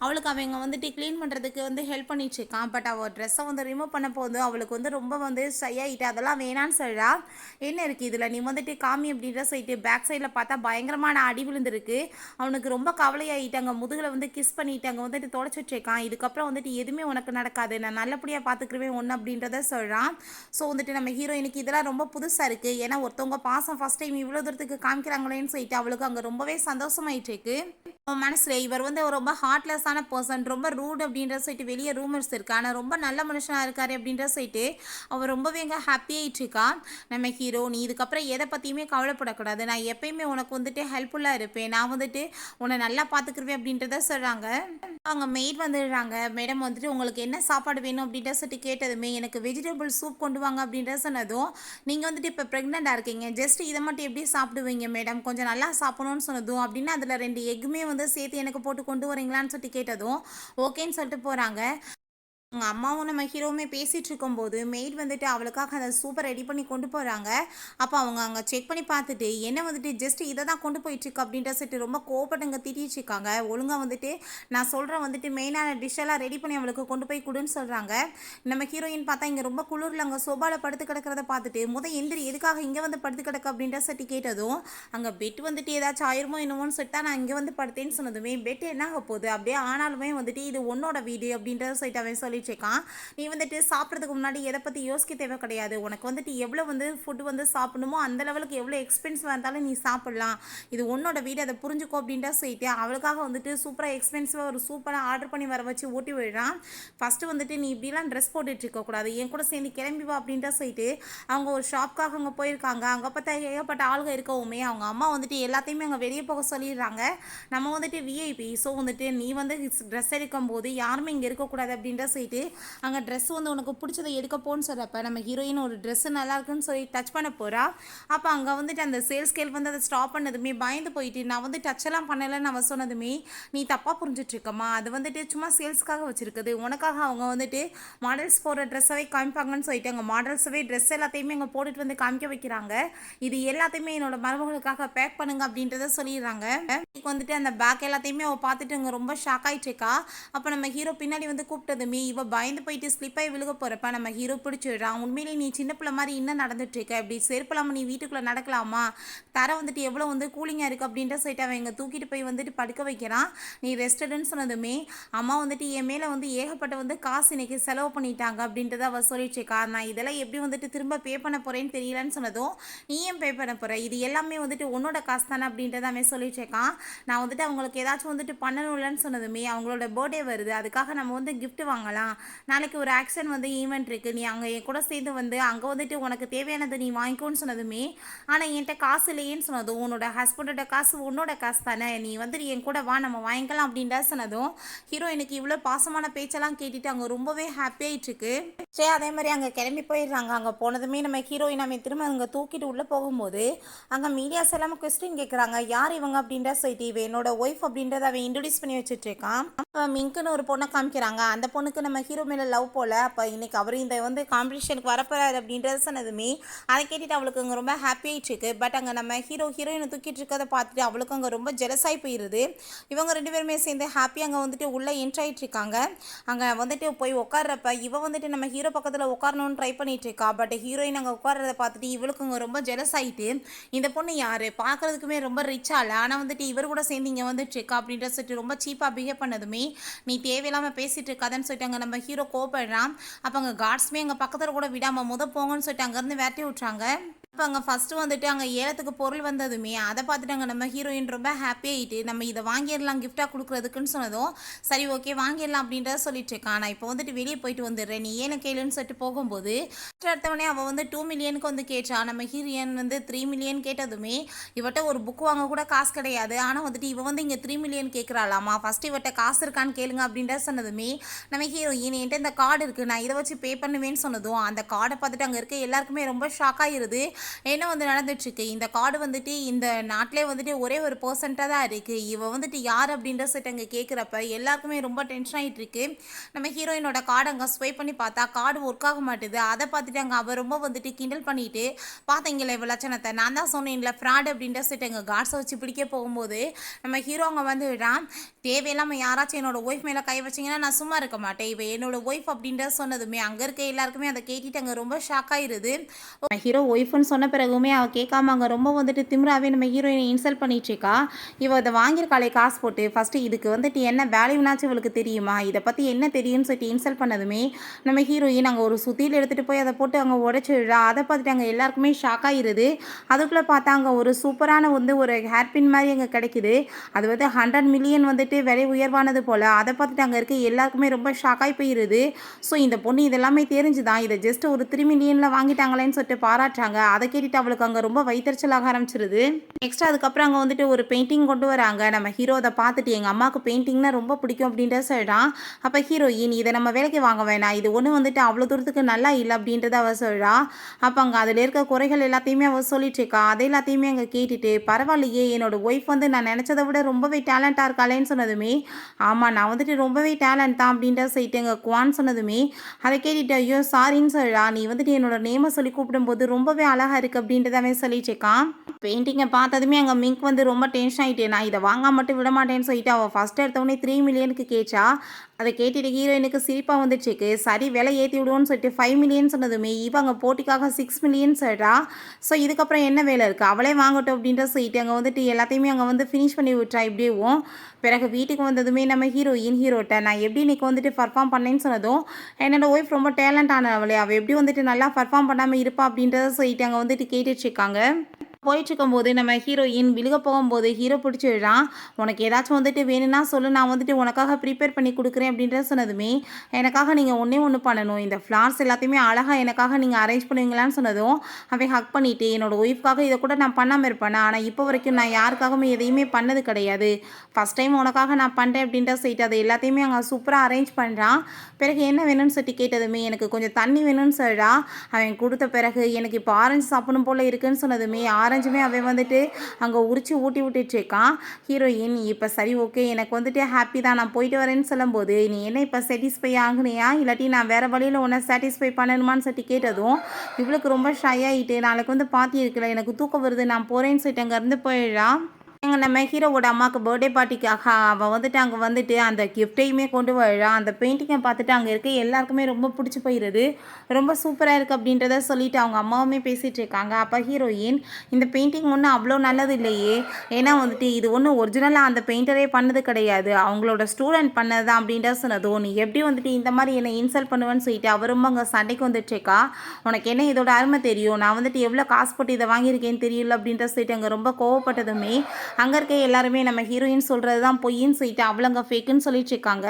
அவளுக்கு அவங்க வந்துட்டு க்ளீன் பண்ணுறதுக்கு வந்து ஹெல்ப் பண்ணிட்டு இருக்கான். பட் அவள் ட்ரெஸ்ஸை வந்து ரிமூவ் பண்ண போது அவளுக்கு வந்து ரொம்ப வந்து ஷையாகிட்டு அதெல்லாம் வேணான்னு சொல்கிறா. என்ன இருக்குது இதில், நீ வந்துட்டு காமி அப்படின்ற சொல்லிட்டு பேக் சைடில் பார்த்தா பயங்கரமான அடி விழுந்திருக்கு. அவனுக்கு ரொம்ப கவலையாகிட்டு அங்கே முதுகில் வந்து கிஸ் பண்ணிட்டு அங்கே வந்துட்டு தொடச்சிட்ருக்கான். இதுக்கப்புறம் வந்துட்டு எதுவுமே உனக்கு நடக்காது, நான் நல்லபடியாக பார்த்துக்குருவேன் ஒன்று அப்படின்றத சொல்கிறான். ஸோ வந்துட்டு நம்ம ஹீரோயினுக்கு இதெல்லாம் ரொம்ப புதுசாக இருக்குது. ஏன்னா ஒருத்தவங்க பாசம் ஃபஸ்ட் டைம் இவ்வளோ தூரத்துக்கு காமிக்கிறாங்களேன்னு சொல்லிட்டு அவளுக்கு அங்கே ரொம்பவே சந்தோஷமாயிட்டு இருக்கு. மனசில் இவர் வந்து ரொம்ப ஹார்ட்லெஸ்ஸான பர்சன், ரொம்ப ரூட் அப்படின்ற சொல்லிட்டு வெளியே ரூமர்ஸ் இருக்கு, ஆனால் ரொம்ப நல்ல மனுஷனாக இருக்காரு அப்படின்ற சொல்லிட்டு அவர் ரொம்பவே இங்கே ஹாப்பியாகிட்டு இருக்கா. நம்ம ஹீரோ, நீ இதுக்கப்புறம் எதை பற்றியுமே கவலைப்படக்கூடாது, நான் எப்பயுமே உனக்கு வந்துட்டு ஹெல்ப்ஃபுல்லாக இருப்பேன், நான் வந்துட்டு உன்னை நல்லா பார்த்துக்குருவேன் அப்படின்றத சொல்கிறாங்க. அவங்க மெய்ட் வந்துடுறாங்க. மேடம் வந்துட்டு உங்களுக்கு என்ன சாப்பாடு வேணும் அப்படின்ற சொல்லிட்டு கேட்டதுமே எனக்கு வெஜிடபிள் சூப் கொண்டு வாங்க அப்படின்ற சொன்னதும், நீங்கள் வந்துட்டு இப்போ ப்ரெக்னெண்ட்டாக இருக்கீங்க, ஜஸ்ட் இதை மட்டும் எப்படி சாப்பிடுவீங்க மேடம், கொஞ்சம் நல்லா சாப்பிடணும்னு சொன்னதும், அப்படின்னா அதில் 2 எக்குமே வந்து சேர்த்து எனக்கு போட்டு கொண்டு வரீங்களான்னு சொல்லிட்டு கேட்டதும் ஓகேன்னு சொல்லிட்டு போகிறாங்க. அவங்க அம்மாவும் நம்ம ஹீரோவுமே பேசிகிட்டு இருக்கும்போது மெய்ட் வந்துட்டு அவளுக்காக அதை சூப்பர் ரெடி பண்ணி கொண்டு போகிறாங்க. அப்போ அவங்க அங்கே செக் பண்ணி பார்த்துட்டு என்ன வந்துட்டு ஜஸ்ட் இதை தான் கொண்டு போயிட்டுருக்கு அப்படின்ற சொல்லிட்டு ரொம்ப கோபப்பட்டுங்க திட்டிச்சிருக்காங்க. ஒழுங்காக வந்துட்டு நான் சொல்கிறேன் வந்துட்டு மெயினான டிஷ்ஷெல்லாம் ரெடி பண்ணி அவளுக்கு கொண்டு போய் கொடுன்னு சொல்கிறாங்க. நம்ம ஹீரோயின் பார்த்தா இங்கே ரொம்ப குளிரில் அங்கே சோபாவில் படுத்து கிடக்கிறத பார்த்துட்டு எந்திரி எதுக்காக இங்கே வந்து படுத்து கிடக்க அப்படின்ற சொல்லிட்டு கேட்டதும், அங்கே பெட் வந்துட்டு ஏதாச்சும் ஆயிருமோ என்னமோன்னு சொல்லிட்டு நான் இங்கே வந்து படுத்தேன்னு சொன்னதுமே, பெட் என்ன ஆக போகுது அப்படியே ஆனாலுமே வந்துட்டு இது உன்னோட வீடு அப்படின்றத சொல்லிட்டு அவன் சொல்லிட்டு இருக்கான். நீ வந்துட்டு சாப்பிட்றதுக்கு முன்னாடி எதை பற்றி யோசிக்க தேவை கிடையாது, உனக்கு வந்துட்டு எவ்வளோ வந்து ஃபுட்டு வந்து சாப்பிடணுமோ அந்த லெவலுக்கு எவ்வளோ எக்ஸ்பென்சிவாக இருந்தாலும் நீ சாப்பிட்லாம், இது உன்னோட வீடு, அதை புரிஞ்சுக்கோ அப்படின்ட்டு சொல்லிட்டு அவளுக்காக வந்துட்டு சூப்பராக எக்ஸ்பென்சிவாக ஒரு சூப்பராக ஆர்டர் பண்ணி வர வச்சு ஊட்டி விடுறான். ஃபஸ்ட்டு வந்துட்டு நீ இப்படிலாம் ட்ரெஸ் போட்டுட்டு இருக்கக்கூடாது, என் கூட சேர்ந்து கிளம்பி வா அப்படின்ட்டு சொல்லிட்டு அவங்க ஒரு ஷாப்காக அங்கே போயிருக்காங்க. அங்கே பார்த்தா ஏகப்பட்ட ஆளுங்க இருக்கவுமே அவங்க அம்மா வந்துட்டு எல்லாத்தையுமே அங்கே வெளியே போக சொல்லிடுறாங்க. நம்ம வந்துட்டு விஐபி, ஸோ வந்துட்டு நீ வந்து ட்ரெஸ் எடுக்கும் போது யாருமே இங்கே இருக்கக்கூடாது அப்படின்ட்டு சொல்லிட்டு அங்கே ட்ரெஸ் வந்து உனக்கு பிடிச்சதை எடுக்க போன்னு சொல்கிறப்ப நம்ம ஹீரோயின் ஒரு ட்ரெஸ்ஸு நல்லா இருக்குன்னு சொல்லி டச் பண்ண போகிறா. அப்போ அங்கே வந்துட்டு அந்த சேல்ஸ் ஸ்கேல் வந்து அதை ஸ்டாப் பண்ணதுமே பயந்து போயிட்டு நான் வந்து டச் எல்லாம் பண்ணலைன்னு அவன் சொன்னதுமே, நீ தப்பாக புரிஞ்சிட்ருக்கம்மா, அது வந்துட்டு சும்மா சேல்ஸ்க்காக வச்சுருக்குது, உனக்காக அவங்க வந்துட்டு மாடல்ஸ் போடுற ட்ரெஸ்ஸாகவே காமிப்பாங்கன்னு சொல்லிட்டு அங்கே மாடல்ஸாகவே ட்ரெஸ் எல்லாத்தையுமே அங்கே போட்டுட்டு வந்து காமிக்க வைக்கிறாங்க. இது எல்லாத்தையுமே என்னோட மருமகளுக்காக பேக் பண்ணுங்க அப்படின்றத சொல்லிடுறாங்க. வந்துட்டு அந்த பேக் எல்லாத்தையுமே அவள் பார்த்துட்டு அங்கே ரொம்ப ஷாக் ஆகிட்டு இருக்கா. அப்போ நம்ம ஹீரோ பின்னாடி வந்து கூப்பிட்டதுமே இவ பயந்து போயிட்டு ஸ்லிப்பாகி விழுக போகிறப்ப நம்ம ஹீரோ பிடிச்சிடுறான். உண்மையிலே நீ சின்ன பிள்ளை மாதிரி இன்னும் நடந்துட்டுருக்க, இப்படி செருப்பலாமல் நீ வீட்டுக்குள்ளே நடக்கலாமா, தர வந்துட்டு எவ்வளோ வந்து கூலிங்காக இருக்குது அப்படின்ற சொல்லிட்டு அவன் இங்கே தூக்கிட்டு போய் வந்துட்டு படுக்க வைக்கிறான். நீ ரெஸ்டடுன்னு சொன்னதுமே அம்மா வந்துட்டு என் மேலே வந்து ஏகப்பட்ட வந்து காசு இன்னைக்கு செலவு பண்ணிட்டாங்க அப்படின்றத அவள் சொல்லிட்டு இருக்கா. நான் இதெல்லாம் எப்படி வந்துட்டு திரும்ப பே பண்ண போகிறேன்னு தெரியலன்னு சொன்னதும், நீ ஏன் பே பண்ண போகிற, இது எல்லாமே வந்துட்டு உன்னோட காசு தானே அப்படின்றத அவன் சொல்லிட்டு இருக்கான். நான் வந்துட்டு அவங்களுக்கு ஏதாச்சும் வந்துட்டு பண்ணணும்லன்னு சொன்னதுமே அவங்களோட பர்த்டே வருது, அதுக்காக நம்ம வந்து கிஃப்ட் வாங்கலாம், நாளைக்கு ஒரு ஆக்ஷன் வந்து ஈவெண்ட் இருக்குது, நீ அங்கே என் கூட சேர்ந்து வந்து அங்கே வந்துட்டு உனக்கு தேவையானது நீ வாங்கிக்கோன்னு சொன்னதுமே, ஆனால் என்கிட்ட காசு இல்லையேன்னு சொன்னதும், உன்னோட ஹஸ்பண்டோட காசு உன்னோட காசு தானே, நீ வந்துட்டு என் கூட வா நம்ம வாங்கிக்கலாம் அப்படின்ற சொன்னதும் ஹீரோயினுக்கு இவ்வளோ பாசமான பேச்செல்லாம் கேட்டுட்டு அங்கே ரொம்பவே ஹாப்பியாகிட்டு இருக்கு. சரி அதே மாதிரி அங்கே கிளம்பி போயிடுறாங்க. அங்கே போனதுமே நம்ம ஹீரோயின் அவன் திரும்ப அங்கே தூக்கிட்டு உள்ளே போகும்போது அங்கே மீடியாஸ் எல்லாமே கொஸ்டின் கேட்குறாங்க, யார் இவங்க அப்படின்ற சொல்லிட்டு, இவன் என்னோட ஒய்ஃப் அப்படின்றத அவன் இன்ட்ரடியூஸ் பண்ணி வச்சுட்டு இருக்கான். மிங்க்குன்னு ஒரு பொண்ணை காமிக்கிறாங்க. அந்த பொண்ணுக்கு நம்ம ஹீரோ மேலே லவ் போல். அப்போ இன்னைக்கு அவர் இந்த வந்து காம்படிஷனுக்கு வரப்போறாரு அப்படின்றது சொன்னதுமே அதை கேட்டுட்டு அவளுக்கு அங்கே ரொம்ப ஹாப்பி ஆகிட்டு இருக்கு. பட் அங்கே நம்ம ஹீரோயினை தூக்கிட்டு இருக்கிறத பார்த்துட்டு அவளுக்கு அங்கே ரொம்ப ஜெலஸாகி போயிடுது. இவங்க 2 பேருமே சேர்ந்து ஹாப்பி அங்கே வந்துட்டு உள்ளே என்ட்ரு ஆகிட்டு இருக்காங்க. அங்கே வந்துட்டு போய் உட்கார்றப்ப இவ வந்துட்டு நம்ம ஹீரோ பக்கத்தில் உட்காரணும்னு ட்ரை பண்ணிட்டு இருக்கா. பட் ஹீரோயின் அங்கே உட்கார்றத பார்த்துட்டு இவளுக்கு அங்கே ரொம்ப ஜெலஸ் ஆகிட்டு, இந்த பொண்ணு யார், பார்க்குறதுக்குமே ரொம்ப ரிச்சாக இல்லை, ஆனால் வந்துட்டு இவர் கூட சேர்ந்து இங்கே வந்துட்டு இருக்கா அப்படின்ற சொல்லிட்டு ரொம்ப சீப்பாக பிஹேவ் பண்ணதுமே, நீ தேவையில்லாமல் பேசிகிட்டு இருக்காதுன்னு சொல்லிட்டு அங்கே நம்ம ஹீரோ கோபப்படுறான். அப்போ அங்கே கார்ட்ஸுமே அங்கே பக்கத்தில் கூட விடாமல் போங்கன்னு சொல்லிட்டு அங்கேருந்து விரட்டி விட்றாங்க. இப்போ அங்கே ஃபஸ்ட்டு வந்துட்டு அங்கே ஏலத்துக்கு பொருள் வந்ததுமே அதை பார்த்துட்டு அங்கே நம்ம ஹீரோயின் ரொம்ப ஹாப்பி ஆகிட்டு நம்ம இதை வாங்கிடலாம் கிஃப்டாக கொடுக்குறதுக்குன்னு சொன்னதும் சரி ஓகே வாங்கிடலாம் அப்படின்றத சொல்லிட்டு இருக்கான். நான் இப்போ வந்துட்டு வெளியே போயிட்டு வந்துடுறேன், நீ ஏன்னு கேளுன்னு சொல்லிட்டு போகும்போது அடுத்தவனே அவள் வந்து 2 மில்லியனுக்கு வந்து கேட்டா. நம்ம ஹீரோயின் வந்து 3 மில்லியன் கேட்டதுமே இவட்ட ஒரு புக் வாங்க கூட காசு கிடையாது, ஆனால் வந்துட்டு இவ வந்து இங்கே 3 மில்லியன் கேட்குறாளாமா. ஃபஸ்ட்டு இவட்ட காசு இருக்கான்னு கேளுங்க அப்படின்ற சொன்னதுமே நம்ம ஹீரோயின் என்கிட்ட இந்த கார்டு இருக்குது, நான் இதை வச்சு பே பண்ணுவேன்னு சொன்னதும் அந்த கார்டை பார்த்துட்டு அங்கே இருக்க எல்லாருக்குமே ரொம்ப ஷாக் ஆகிருது. என்ன வந்து நடந்துட்டுருக்கு, இந்த கார்டு வந்துட்டு இந்த நாட்டிலே வந்துட்டு ஒரே ஒரு பர்சன்ட்டாக தான் இருக்குது, இவ வந்துட்டு யார் அப்படின்ற செட் அங்கே கேட்குறப்ப எல்லாருக்குமே ரொம்ப டென்ஷன் ஆகிட்டு இருக்கு. நம்ம ஹீரோயினோட கார்டு அங்கே ஸ்வைப் பண்ணி பார்த்தா கார்டு ஒர்க் ஆக மாட்டுது. அதை பார்த்துட்டு அங்கே அவள் ரொம்ப வந்துட்டு கிண்டல் பண்ணிட்டு பார்த்தீங்களா இவ்வளோ லட்சணத்தை, நான் தான் சொன்னேன்ல ஃப்ராட் அப்படின்ற செட் அங்கே கார்ட்ஸை வச்சு பிடிக்க போகும்போது நம்ம ஹீரோ அங்கே வந்து விடான். தேவையில்லாமல் யாராச்சும் என்னோட ஒய்ஃப் மேலே கை வச்சிங்கன்னா நான் சும்மா இருக்க மாட்டேன், இவ என்னோட ஒய்ஃப் அப்படின்ற சொன்னதுமே அங்கே இருக்க எல்லாருக்குமே அதை கேட்டுட்டு அங்கே ரொம்ப ஷாக் ஆயிருது. ஹீரோ ஒய்ஃப்னு சொன்ன பிறகுமே அவள் கேட்காம அங்கே ரொம்ப வந்துட்டு திமிராவே நம்ம ஹீரோயினை இன்சல்ட் பண்ணிட்டு இருக்கா. இவள் அதை வாங்கியிருக்காளே காசு போட்டு, ஃபஸ்ட்டு இதுக்கு வந்துட்டு என்ன வேல்யூனாச்சும் இவளுக்கு தெரியுமா, இதை பற்றி என்ன தெரியும்னு சொல்லிட்டு இன்சல்ட் பண்ணதுமே நம்ம ஹீரோயின் அங்கே ஒரு சுத்தியில் எடுத்துகிட்டு போய் அதை போட்டு அங்கே உடச்சிடுறா. அதை பார்த்துட்டு அங்கே எல்லாருக்குமே ஷாக் ஆகிருது. அதுக்குள்ளே பார்த்தா அங்கே ஒரு சூப்பரான வந்து ஒரு ஹேர்பின் மாதிரி அங்கே கிடைக்குது. அது வந்து 100 மில்லியன் வந்துட்டு விலை உயர்வானது போல். அதை பார்த்துட்டு அங்கே இருக்க எல்லாருக்குமே ரொம்ப ஷாக்காகி போயிடுது. ஸோ இந்த பொண்ணு இதெல்லாமே தெரிஞ்சுதான் இதை ஜஸ்ட் ஒரு 3 மில்லியனில் வாங்கிட்டாங்களேன்னு சொல்லிட்டு பாராட்டுறாங்க. அதை கேட்டுட்டு அவளுக்கு அங்கே ரொம்ப வைத்தறிச்சலாக ஆரம்பிச்சிருது. நெக்ஸ்ட் அதுக்கப்புறம் அங்கே வந்துட்டு ஒரு பெயிண்டிங் கொண்டு வராங்க. நம்ம ஹீரோ அதை பார்த்துட்டு எங்கள் அம்மாவுக்கு பெயிண்டிங்னா ரொம்ப பிடிக்கும் அப்படின்ற சொல்கிறான். அப்போ ஹீரோயின் இதை நம்ம வேலைக்கு வாங்க வேணாம், இது ஒன்று வந்துட்டு அவ்வளோ தூரத்துக்கு நல்லா இல்லை அப்படின்றத அவள் சொல்கிறா. அப்போ அங்கே அதில் இருக்க குறைகள் எல்லாத்தையுமே அவள் சொல்லிட்டு இருக்கா. அதை எல்லாத்தையுமே அங்கே கேட்டுட்டு பரவாயில்லையே என்னோட ஒய்ஃப் வந்து நான் நினச்சதை விட ரொம்பவே டேலண்டாக இருக்காளேன்னு சொன்னதுமே ஆமாம் நான் வந்துட்டு ரொம்பவே டேலண்ட் தான் அப்படின்ற சொல்லிட்டு எங்கள் குவான் சொன்னதுமே அதை கேட்டுட்டு ஐயோ சாரின்னு சொல்கிறா. நீ வந்துட்டு என்னோட நேமை சொல்லி கூப்பிடும்போது ரொம்பவே அழகாக இருக்குது அப்படின்றதாவே சொல்லிட்டு இருக்கான். பெயிண்டிங்கை பார்த்ததுமே அங்கே மிங்க் வந்து ரொம்ப டென்ஷன் ஆகிட்டே நான் இதை வாங்க மட்டும் விட மாட்டேன்னு சொல்லிட்டு அவள் ஃபஸ்ட்டு எடுத்தவொடனே 3 மில்லியனுக்கு கேட்டா. அதை கேட்டுட்டு ஹீரோயினுக்கு சிரிப்பாக வந்துச்சுக்கு. சரி விலை ஏற்றி விடுவோன்னு சொல்லிட்டு 5 மில்லியன் சொன்னதுமே இவங்க போட்டிக்காக 6 மில்லியன் சொல்கிறா. ஸோ இதுக்கப்புறம் என்ன வேலை இருக்குது, அவளே வாங்கட்டும் அப்படின்ற சொல்லிட்டு அங்கே வந்துட்டு எல்லாத்தையுமே அங்கே வந்து ஃபினிஷ் பண்ணி விட்றா. இப்படியும் பிறகு வீட்டுக்கு வந்ததுமே நம்ம ஹீரோட்ட நான் எப்படி இன்றைக்கி வந்துட்டு பர்ஃபார்ம் பண்ணேன்னு சொன்னதும் என்னோடய ஒய்ஃப் ரொம்ப டேலண்ட் ஆனவளே, அவள் எப்படி வந்துட்டு நல்லா பர்ஃபார்ம் பண்ணாமல் இருப்பா அப்படின்றத சொல்லிட்டு அங்கே வந்துட்டு கேட்டுட்ருக்காங்க. போயிட்டுருக்கும்போது நம்ம ஹீரோயின் விழுக போகும்போது ஹீரோ பிடிச்சிடுறான். உனக்கு ஏதாச்சும் வந்துட்டு வேணும்னா சொல்லு, நான் வந்துட்டு உனக்காக ப்ரிப்பேர் பண்ணி கொடுக்குறேன் அப்படின்றத சொன்னதுமே எனக்காக நீங்கள் ஒன்றே ஒன்று பண்ணணும், இந்த ஃப்ளார்ஸ் எல்லாத்தையுமே அழகாக எனக்காக நீங்கள் அரேஞ்ச் பண்ணுவீங்களான்னு சொன்னதும் அவன் ஹக் பண்ணிவிட்டு என்னோடய ஒய்ஃப்காக இதை கூட நான் பண்ணாமல் இருப்பேன், ஆனால் இப்போ வரைக்கும் நான் யாருக்காகவும் எதையுமே பண்ணது கிடையாது, ஃபஸ்ட் டைம் உனக்காக நான் பண்ணுறேன் அப்படின்ற சொல்லிட்டு அதை எல்லாத்தையுமே அங்கே சூப்பராக அரேஞ்ச் பண்ணுறான். பிறகு என்ன வேணும்னு சொல்லிட்டு கேட்டதுமே எனக்கு கொஞ்சம் தண்ணி வேணும்னு சொல்கிறா. அவன் கொடுத்த பிறகு எனக்கு இப்போ ஆரஞ்சு சாப்பிடணும் போல் இருக்குன்னு சொன்னதுமே ஆரஞ்சுமே அவன் வந்துட்டு அங்கே உரிச்சு ஊட்டி விட்டுட்ருக்கான். ஹீரோயின் இப்போ சரி ஓகே எனக்கு வந்துட்டு ஹாப்பி தான், நான் போயிட்டு வரேன்னு சொல்லும்போது நீ என்ன இப்போ சாட்டிஸ்ஃபை ஆகுனியா இல்லாட்டி நான் வேறு வழியில் உன்னை சாட்டிஸ்ஃபை பண்ணணுமான்னு சொல்லிட்டு கேட்டதும் இவளுக்கு ரொம்ப ஷை ஆகிட்டு நாளைக்கு வந்து பார்ட்டி இருக்குல்ல எனக்கு தூக்கம் வருது நான் போகிறேன்னு சொல்லிட்டு அங்கேருந்து போயிடுறான். எங்கள் நம்ம ஹீரோவோட அம்மாவுக்கு பர்த்டே பார்ட்டிக்காக அவள் வந்துட்டு அங்கே வந்துட்டு அந்த கிஃப்டையுமே கொண்டு வரான். அந்த பெயிண்டிங்கை பார்த்துட்டு அங்கே இருக்க எல்லாருக்குமே ரொம்ப பிடிச்சி போயிடுது. ரொம்ப சூப்பராக இருக்குது அப்படின்றத சொல்லிட்டு அவங்க அம்மாவுமே பேசிகிட்டு இருக்காங்க. அப்போ ஹீரோயின் இந்த பெயிண்டிங் ஒன்றும் அவ்வளோ நல்லது இல்லையே, ஏன்னா வந்துட்டு இது ஒன்றும் ஒரிஜினலாக அந்த பெயிண்டரே பண்ணது கிடையாது, அவங்களோட ஸ்டூடெண்ட் பண்ணது தான் அப்படின்ற சொன்னதும் நீ எப்படி வந்துட்டு இந்த மாதிரி என்னை இன்சல்ட் பண்ணுவேன்னு சொல்லிட்டு அவர் ரொம்ப அங்கே சண்டைக்கு வந்துட்டுருக்கா. உனக்கு என்ன இதோட அருமை தெரியும், நான் வந்துட்டு எவ்வளோ காசு போட்டு இதை வாங்கியிருக்கேன்னு தெரியல அப்படின்ற சொல்லிட்டு அங்கே ரொம்ப கோவப்பட்டதுமே அங்கே இருக்க எல்லாருமே நம்ம ஹீரோயின் சொல்கிறது தான் பொய்ன்னு சொல்லிட்டு அவளங்க ஃபேக்குன்னு சொல்லிட்டு இருக்காங்க.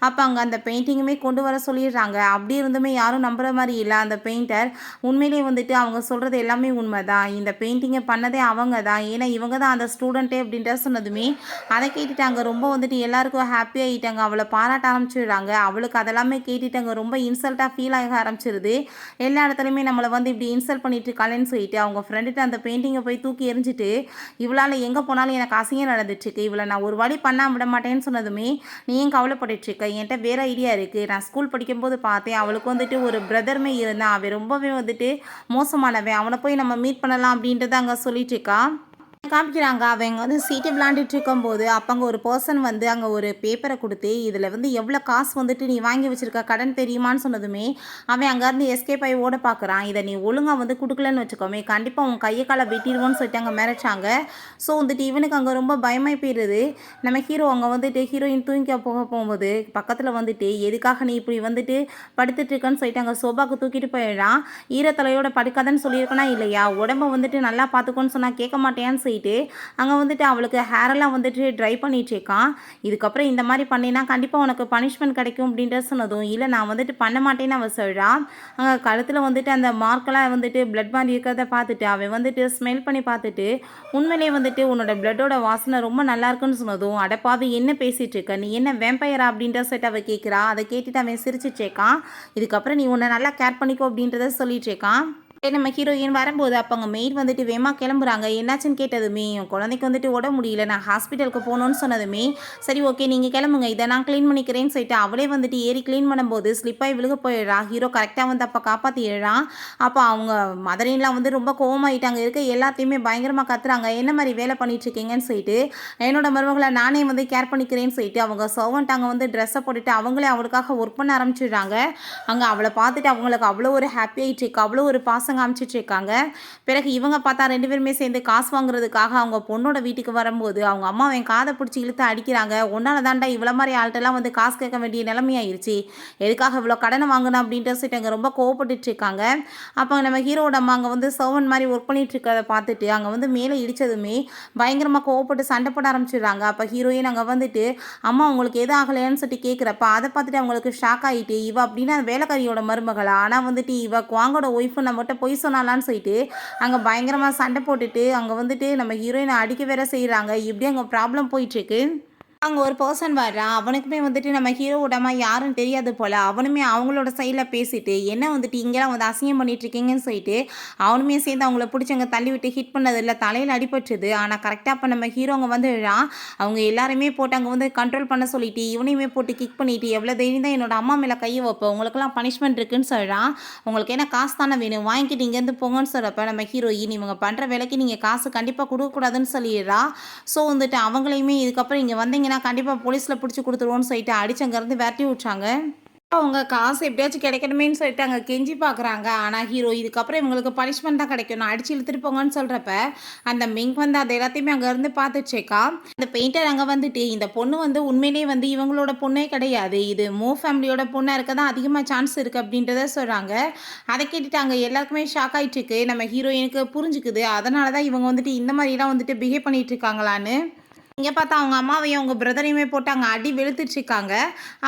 அப்போ அங்கே அந்த பெயிண்டிங்குமே கொண்டு வர சொல்லிடுறாங்க. அப்படி இருந்துமே யாரும் நம்புகிற மாதிரி இல்லை. அந்த பெயிண்டர் உண்மையிலே வந்துட்டு அவங்க சொல்கிறது எல்லாமே உண்மை தான், இந்த பெயிண்டிங்கை பண்ணதே அவங்க தான், ஏன்னா இவங்க தான் அந்த ஸ்டூடெண்ட்டே அப்படின்ற சொன்னதுமே அதை கேட்டுட்டாங்க. ரொம்ப வந்துட்டு எல்லாருக்கும் ஹாப்பி ஆகிட்டாங்க, அவளை பாராட்ட ஆரம்பிச்சிடுறாங்க. அவளுக்கு அதெல்லாமே கேட்டுட்டாங்க ரொம்ப இன்சல்ட்டாக ஃபீல் ஆக ஆரம்பிச்சிருது. எல்லா இடத்துலையுமே நம்மளை வந்து இப்படி இன்சல்ட் பண்ணிட்டு இருக்காளேன்னு சொல்லிட்டு அவங்க ஃப்ரெண்டுகிட்ட அந்த பெயிண்டிங்கை போய் தூக்கி எறிஞ்சிட்டு இவளால் எங்கே போனாலும் எனக்கு அசிங்கம் நடந்துட்டுருக்கு, இவளை நான் ஒரு வழி பண்ணால் விட மாட்டேன்னு சொன்னதுமே நீ ஏன் கவலைப்பட்டுருக்க, என்கிட்ட வேறு ஐடியா இருக்குது, நான் ஸ்கூல் படிக்கும்போது பார்த்தேன் அவளுக்கு வந்துட்டு ஒரு பிரதருமே இருந்தான், அவன் ரொம்பவே வந்துட்டு மோசமானவன், அவனை போய் நம்ம மீட் பண்ணலாம் அப்படின்றத அங்கே சொல்லிட்டு இருக்கா. காமிக்கிறாங்க. அவங்க வந்து சீட்டு விளையாண்டுட்டு இருக்கும்போது, அப்ப அங்க ஒரு பெர்சன் வந்து அங்க ஒரு பேப்பர குடுத்து, "இதுல வந்து எவ்வளோ காசு வந்துட்டு நீ வாங்கி வச்சிருக்க கடன் தெரியுமான்னு?" சொன்னதுமே, அவன் அங்கருந்து எஸ்கேப் ஆயி ஓட பார்க்குறான். "இத நீ ஒழுங்கா வந்து குடுக்கலன்னு வச்சுக்கோமே, கண்டிப்பா உன் கைய கால வெட்டிருவோன்னு" சொல்லிட்டு அங்க மிரட்டுறாங்க. ஸோ வந்துட்டு இவனுக்கு அங்க ரொம்ப பயமாயி போயிருது. நம்ம ஹீரோ அங்க வந்துட்டு ஹீரோயின் தூங்க போகும்போது, பக்கத்துல வந்துட்டு, "எதுக்காக நீ இப்படி வந்துட்டு படுத்துட்டு இருக்கன்னு?" சொல்லிட்டு அங்க சோபாக்கு தூக்கிட்டு போயிடுறான். "ஈரத்தலையோட படுக்காதன்னு சொல்லியிருக்கனா இல்லையா? உடம்ப வந்துட்டு நல்லா பார்த்துக்கோன்னு சொன்னா கேட்க மாட்டியான்னு?" சொல்லிட்டு அங்கே வந்துட்டு அவளுக்கு ஹேரெல்லாம் வந்துட்டு ட்ரை பண்ணிட்டு இருக்கான். இதுக்கப்புறம் இந்த மாதிரி பண்ணினா கண்டிப்பாக உனக்கு பனிஷ்மெண்ட் கிடைக்கும் அப்படின்ட்டு சொன்னதும், இல்லை நான் வந்துட்டு பண்ண மாட்டேன்னு அவள் சொல்கிறான். அங்கே கழுத்தில் வந்துட்டு அந்த மார்க்கெல்லாம் வந்துட்டு பிளட் மாதிரி இருக்கிறத பார்த்துட்டு அவன் வந்துட்டு ஸ்மெல் பண்ணி பார்த்துட்டு, உண்மையிலேயே வந்துட்டு உன்னோட பிளட்டோட வாசனை ரொம்ப நல்லா இருக்குன்னு சொன்னதும், அடப்பாவி என்ன பேசிட்டு இருக்க, நீ என்ன வேம்பயரா அப்படின்ற சொல்லிட்டு அவள் கேட்குறா. அதை கேட்டுட்டு அவன் சிரிச்சிட்டு இருக்கான். இதுக்கப்புறம் நீ உன்னை நல்லா கேர் பண்ணிக்கோ அப்படின்றத சொல்லிட்டு இருக்கான். நம்ம ஹீரோயின் வரும்போது அப்போ அங்கே மெய்ட் வந்துட்டு வேமா கிளம்புறாங்க. என்னாச்சுன்னு கேட்டதுமே, என் குழந்தைக்கு வந்துட்டு உடம்பு முடியல, நான் ஹாஸ்பிட்டலுக்கு போகணுன்னு சொன்னதுமே, சரி ஓகே நீங்கள் கிளம்புங்க, இதை நான் க்ளீன் பண்ணிக்கிறேன்னு சொல்லிட்டு அவளே வந்துட்டு ஏறி க்ளீன் பண்ணும்போது ஸ்லிப்பாகி விழுக போயிடுறா. ஹீரோ கரெக்டாக வந்து அப்போ காப்பாற்றிடுறான். அப்போ அவங்க மதரின்லாம் வந்து ரொம்ப கோவமாயிட்டாங்க. இருக்க எல்லாத்தையுமே பயங்கரமாக கத்துறாங்க. என்ன மாதிரி வேலை பண்ணிட்டு இருக்கீங்கன்னு சொல்லிட்டு, என்னோட மருமகளை நானே வந்து கேர் பண்ணிக்கிறேன்னு சொல்லிட்டு அவங்க சர்வன்ட் அங்கே வந்து ட்ரெஸ்ஸை போட்டுட்டு அவங்களே அவளுக்காக ஒர்க் பண்ண ஆரம்பிச்சிடுறாங்க. அங்கே அவளை பார்த்துட்டு அவங்களுக்கு அவ்வளோ ஒரு ஹாப்பி ஆகிட்டு இருக்கு, அவ்வளோ ஒரு பாசம் காமிச்சிட்டு இருக்காங்க. பிறகு இவங்க பார்த்தா 2 பேருமே சேர்ந்து காசு வாங்குறதுக்காக அவங்க பொண்ணோட வீட்டுக்கு வரும்போது அவங்க அம்மா அவன் காதை பிடிச்சி இழுத்து அடிக்கிறாங்க. உன்னால தாண்டா இவ்வளோ மாதிரி ஆள்கிட்டலாம் வந்து காசு கேட்க வேண்டிய நிலைமையாயிருச்சு, எதுக்காக இவ்வளோ கடனை வாங்கணும் அப்படின்ட்டு சொல்லிட்டு அங்கே ரொம்ப கோவப்பட்டுட்டு இருக்காங்க. அப்போ நம்ம ஹீரோட அம்மா அங்கே வந்து சர்வன் மாதிரி ஒர்க் பண்ணிட்டு இருக்கிறத பார்த்துட்டு அங்கே வந்து மேலே இடித்ததுமே பயங்கரமாக கோவப்பட்டு சண்டை போட ஆரம்பிச்சிடுறாங்க. அப்போ ஹீரோயின் அங்கே வந்துட்டு, அம்மா உங்களுக்கு எதுவும் ஆகலையான்னு சொல்லிட்டு கேட்குறப்ப அதை பார்த்துட்டு அவங்களுக்கு ஷாக் ஆகிட்டு, இவ அப்படின்னா வேலைக்காரியோட மருமகளா, ஆனால் வந்துட்டு இவ குவாங்கோட ஒய்ஃபு நம்மகிட்ட பொய் சொன்னாலான்னு சொல்லிட்டு அங்கே பயங்கரமாக சண்டை போட்டுட்டு அங்கே வந்துட்டு நம்ம ஹீரோயினை அடிக்க வேற செய்கிறாங்க. இப்படி அங்கே ப்ராப்ளம் போயிட்டுருக்கு. அங்கே ஒரு பர்சன் வர்றான். அவனுக்குமே வந்துட்டு நம்ம ஹீரோவோட அம்மா யாருன்னு தெரியாது போல். அவனுமே அவங்களோட சைடில் பேசிட்டு, என்ன வந்துட்டு இங்கெல்லாம் வந்து அசிங்கம் பண்ணிட்டுருக்கீங்கன்னு சொல்லிட்டு அவனுமே சேர்ந்து அவங்கள பிடிச்சி அங்கே தள்ளி விட்டு ஹிட் பண்ணது இல்லை, தலையில் அடிபட்டுருது. ஆனால் கரெக்டாக அப்போ நம்ம ஹீரோ அங்கே வந்துடுறான். அவங்க எல்லாருமே போட்டு அங்கே வந்து கண்ட்ரோல் பண்ண சொல்லிட்டு இவனையுமே போட்டு கிக் பண்ணிட்டு, எவ்வளோ தைரியம் தான் என்னோட அம்மா மேலே கையை வைப்போம், உங்களுக்கெல்லாம் பனிஷ்மெண்ட் இருக்குன்னு சொல்கிறான். உங்களுக்கு என்ன காசு தானே வேணும், வாங்கிட்டு இங்கேருந்து போங்கன்னு சொல்கிறப்ப நம்ம ஹீரோயின், இவங்க பண்ணுற வேலைக்கு நீங்கள் காசு கண்டிப்பாக கொடுக்கக்கூடாதுன்னு சொல்லிடுறா. ஸோ வந்துட்டு அவங்களையுமே இதுக்கப்புறம் இங்கே வந்தீங்கன்னா கண்டிப்பாக போலீஸில் பிடிச்சி கொடுத்துருவோன்னு சொல்லிட்டு அடிச்சு அங்கேருந்து விரட்டி விட்றாங்க. அவங்க காசு எப்படியாச்சும் கிடைக்கணுமேன்னு சொல்லிட்டு அங்கே கெஞ்சி பார்க்குறாங்க. ஆனால் ஹீரோ, இதுக்கப்புறம் இவங்களுக்கு பனிஷ்மெண்ட் தான் கிடைக்கும், நான் அடிச்சு இழுத்துட்டு போங்கன்னு சொல்கிறப்ப அந்த மிங்க் வந்து அது எல்லாத்தையுமே அங்கேருந்து பார்த்துச்சேக்கா. இந்த பெயிண்டர் அங்கே வந்துட்டு, இந்த பொண்ணு வந்து உண்மையிலேயே வந்து இவங்களோட பொண்ணே கிடையாது, இது மூ ஃபேமிலியோட பொண்ணாக இருக்க தான் அதிகமாக சான்ஸ் இருக்குது அப்படின்றத சொல்கிறாங்க. அதை கேட்டுட்டு அங்கே எல்லாருக்குமே ஷாக் ஆகிட்டு இருக்கு. நம்ம ஹீரோயினுக்கு புரிஞ்சுக்குது, அதனால தான் இவங்க வந்துட்டு இந்த மாதிரிலாம் வந்துட்டு பிஹேவ் பண்ணிட்டு இருக்காங்களான்னு. இங்கே பார்த்தா அவங்க அம்மாவையும் அவங்க பிரதரையுமே போட்டு அங்கே அடி வெளுத்துட்ருக்காங்க.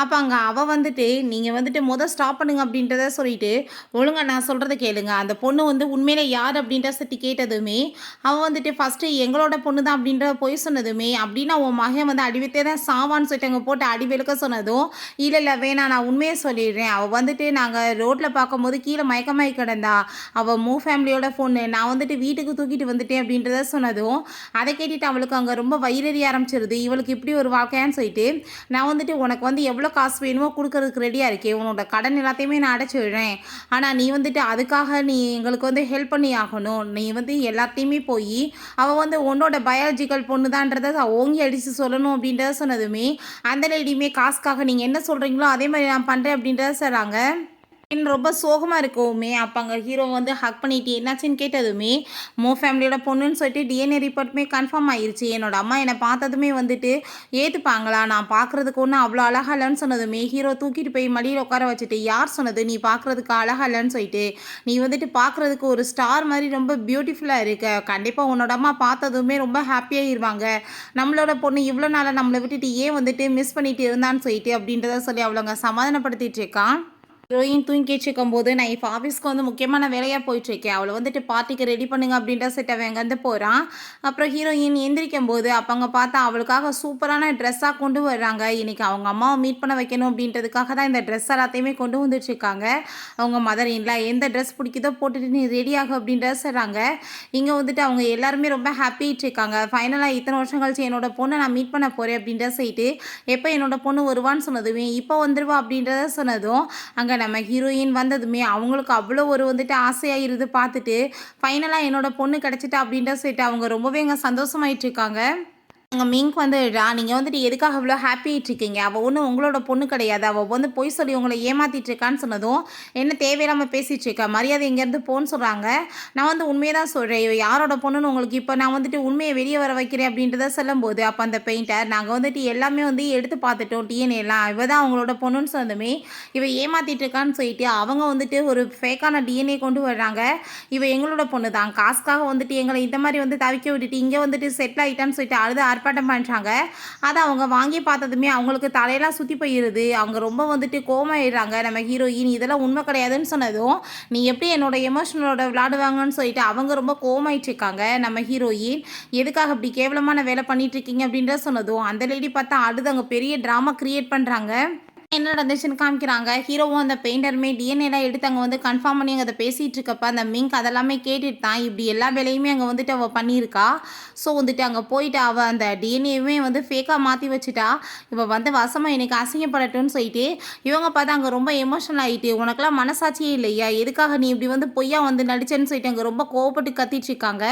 அப்போ அங்கே அவள் வந்துட்டு, நீங்கள் வந்துட்டு ஸ்டாப் பண்ணுங்க அப்படின்றத சொல்லிட்டு, ஒழுங்கா நான் சொல்கிறத கேளுங்க, அந்த பொண்ணு வந்து உண்மையிலே யார் அப்படின்ற சட்டி கேட்டதுமே அவள் வந்துட்டு ஃபஸ்ட்டு எங்களோட பொண்ணு தான் அப்படின்ற பொய் சொன்னதுமே, அப்படின்னா உன் மகன் வந்து அடிவித்தே தான் சாவான்னு சொல்லிட்டு அங்கே போட்டு அடி வெளுக்க சொன்னதும், இல்லை இல்லை வேணாம் நான் உண்மையை சொல்லிடுறேன், அவள் வந்துட்டு நாங்கள் ரோட்டில் பார்க்கும்போது கீழே மயக்கமாகி கிடந்தா, அவள் மூ ஃபேமிலியோட பொண்ணு, நான் வந்துட்டு வீட்டுக்கு தூக்கிட்டு வந்துட்டேன் அப்படின்றத சொன்னதும், அதை கேட்டுட்டு அவளுக்கு அங்கே ரொம்ப வயிறு ஆரம்பிச்சிருது. இவளுக்கு இப்படி ஒரு வாழ்க்கையான்னு சொல்லிட்டு, நான் வந்துட்டு உனக்கு வந்து எவ்வளோ காசு வேணுமோ கொடுக்கறதுக்கு ரெடியாக இருக்கேன், உன்னோட கடன் எல்லாத்தையுமே நான் அடைச்சி விடுறேன், ஆனால் நீ வந்துட்டு அதுக்காக நீ எங்களுக்கு வந்து ஹெல்ப் பண்ணி ஆகணும், நீ வந்து எல்லாத்தையுமே போய் அவள் வந்து உன்னோட பயாலஜிக்கல் பொண்ணு தான்றதை ஓங்கி அடித்து சொல்லணும் அப்படின்றத சொன்னதுமே, அந்த லேடியுமே காசுக்காக நீங்கள் என்ன சொல்கிறீங்களோ அதே மாதிரி நான் பண்ணுறேன் அப்படின்றத சொல்கிறாங்க. ரொம்ப சோகமாக இருக்கவுமே அப்போ அங்கே ஹீரோ வந்து ஹக் பண்ணிட்டு என்னாச்சுன்னு கேட்டதுமே, ஃபேமிலியோட பொண்ணுன்னு சொல்லிட்டு டிஎன்ஏ ரிப்போர்ட்டுமே கன்ஃபார்ம் ஆயிடுச்சு, என்னோட அம்மா என்னை பார்த்ததுமே வந்துட்டு ஏற்றுப்பாங்களா, நான் பார்க்குறதுக்கு ஒன்றும் அவ்வளோ அழகா இல்லைன்னு சொன்னதுமே ஹீரோ தூக்கிட்டு போய் மடியில் உட்கார வச்சுட்டு, யார் சொன்னது நீ பார்க்குறதுக்கு அழகா இல்லைன்னு சொல்லிட்டு, நீ வந்துட்டு பார்க்குறதுக்கு ஒரு ஸ்டார் மாதிரி ரொம்ப பியூட்டிஃபுல்லாக இருக்க, கண்டிப்பாக உன்னோட அம்மா பார்த்ததுமே ரொம்ப ஹாப்பியாகிடுவாங்க, நம்மளோட பொண்ணு இவ்வளோ நாளாக நம்மளை விட்டுட்டு ஏன் வந்துட்டு மிஸ் பண்ணிட்டு இருந்தான்னு சொல்லிட்டு அப்படின்றத சொல்லி அவளங்க சமாதானப்படுத்திட்டு இருக்கான். ஹீரோயின் தூங்கிட்டு இருக்கும்போது, நான் இப்போ ஆஃபீஸ்க்கு வந்து முக்கியமான வேலையாக போயிட்டுருக்கேன், அவளை வந்துட்டு பார்ட்டிக்கு ரெடி பண்ணுங்க அப்படின்ற செட் அவன் அங்கேருந்து போகிறான். அப்புறம் ஹீரோயின் எந்திரிக்கும் போது அப்போ அங்கே பார்த்தா அவளுக்காக சூப்பரான ட்ரெஸ்ஸாக கொண்டு வர்றாங்க. இன்றைக்கி அவங்க அம்மாவை மீட் பண்ண வைக்கணும் அப்படின்றதுக்காக தான் இந்த ட்ரெஸ் எல்லாத்தையுமே கொண்டு வந்துட்டுருக்காங்க. அவங்க மதர் இல்லை எந்த ட்ரெஸ் பிடிக்குதோ போட்டுட்டு நீ ரெடி ஆகும் அப்படின்றத சொல்கிறாங்க. இங்கே வந்துட்டு அவங்க எல்லாருமே ரொம்ப ஹாப்பிட்டு இருக்காங்க. ஃபைனலாக இத்தனை வருஷம் கழிச்சு என்னோட பொண்ணை நான் மீட் பண்ண போகிறேன் அப்படின்ற சொல்லிட்டு, எப்போ என்னோட பொண்ணு வருவான்னு சொன்னதுமே இப்போ வந்துடுவா அப்படின்றத சொன்னதும், அங்கே நம்ம ஹீரோயின் வந்ததுமே அவங்களுக்கு அவ்வளோ ஒரு வந்துட்டு ஆசையாயிருது பார்த்துட்டு. ஃபைனலாக என்னோட பொண்ணு கிடச்சிட்டா அப்படின்ற சொல்லிட்டு அவங்க ரொம்பவே சந்தோஷமாயிட்டு இருக்காங்க. எங்க மிங்க் வந்துடா, நீங்க வந்துட்டு எதுக்காக இவ்வளோ ஹாப்பி ஆயிட்டுருக்கீங்க? அவ ஒண்ணும் உங்களோட பொண்ணு கிடையாது. அவ வந்து பொய் சொல்லி உங்கள ஏமாத்திட்டு இருக்கான்னு சொன்னதும், என்ன தேவையில்லாம பேசிட்டு இருக்க? மரியாதை இங்கேருந்து போன்னு சொல்றாங்க. நான் வந்து உண்மைய தான் சொல்றேன். இவ யாரோட பொண்ணுன்னு உங்களுக்கு இப்ப நான் வந்துட்டு உண்மைய வெளிய வர வைக்கிறேன் அப்படின்றத சொல்லும்போது, அப்ப அந்த பெயிண்டர், நாங்க வந்துட்டு எல்லாமே வந்து எடுத்து பார்த்துட்டோம் டிஎன்ஏலாம். இவ தான் அவங்களோட பொண்ணுன்னு சொன்னதுமே, இவ ஏமாத்திட்டு இருக்கான்னு சொல்லிட்டு, அவங்க வந்துட்டு ஒரு ஃபேக்கான டிஎன்ஏ கொண்டு வர்றாங்க. இவ எங்களோட பொண்ணு தான். காசுக்காக வந்துட்டு எங்கள இந்த மாரி வந்து தவிக்க விட்டுட்டு, இங்க வந்துட்டு செட்டில் ஆயிட்டான்னு சொல்லிட்டு அழுது ஆர்ப்பாட்டம் பண்ணுறாங்க. அதை அவங்க வாங்கி பார்த்ததுமே அவங்களுக்கு தலையெல்லாம் சுற்றி போயிருது. அவங்க ரொம்ப வந்துட்டு கோவமாயிடுறாங்க. நம்ம ஹீரோயின் இதெல்லாம் உண்மை கிடையாதுன்னு சொன்னதும், நீ எப்படி என்னோட எமோஷனலோட விளாடுவாங்கன்னு சொல்லிட்டு அவங்க ரொம்ப கோவமாயிட்டு இருக்காங்க. நம்ம ஹீரோயின் எதுக்காக இப்படி கேவலமான வேலை பண்ணிட்டு இருக்கீங்க அப்படின்றத சொன்னதும், அந்த லேடி பார்த்தா அடுத்து அங்கே பெரிய ட்ராமா கிரியேட் பண்ணுறாங்க. என்ன நடந்துச்சுன்னு காமிக்கிறாங்க. ஹீரோவும் அந்த பெயிண்டருமே டிஎன்ஏலாம் எடுத்து அங்கே வந்து கன்ஃபார்ம் பண்ணி அங்கே அதை பேசிகிட்டு இருக்கப்ப அந்த மிங்க் அதெல்லாமே கேட்டுட்டு தான் இப்படி எல்லா வேலையுமே அங்கே வந்துட்டு அவள் பண்ணியிருக்கா. ஸோ வந்துட்டு அங்கே போயிட்டு அவள் அந்த டிஎன்ஏவே வந்து ஃபேக்காக மாற்றி வச்சுட்டா. இவள் வந்து வசமாக எனக்கு அசிங்கப்படட்டும்னு சொல்லிட்டு இவங்க பார்த்தா அங்கே ரொம்ப எமோஷனல் ஆகிட்டு, உனக்கெல்லாம் மனசாட்சியே இல்லையா? எதுக்காக நீ இப்படி வந்து பொய்யா வந்து நடிச்சேன்னு சொல்லிட்டு அங்கே ரொம்ப கோவப்பட்டு கத்திட்டு இருக்காங்க.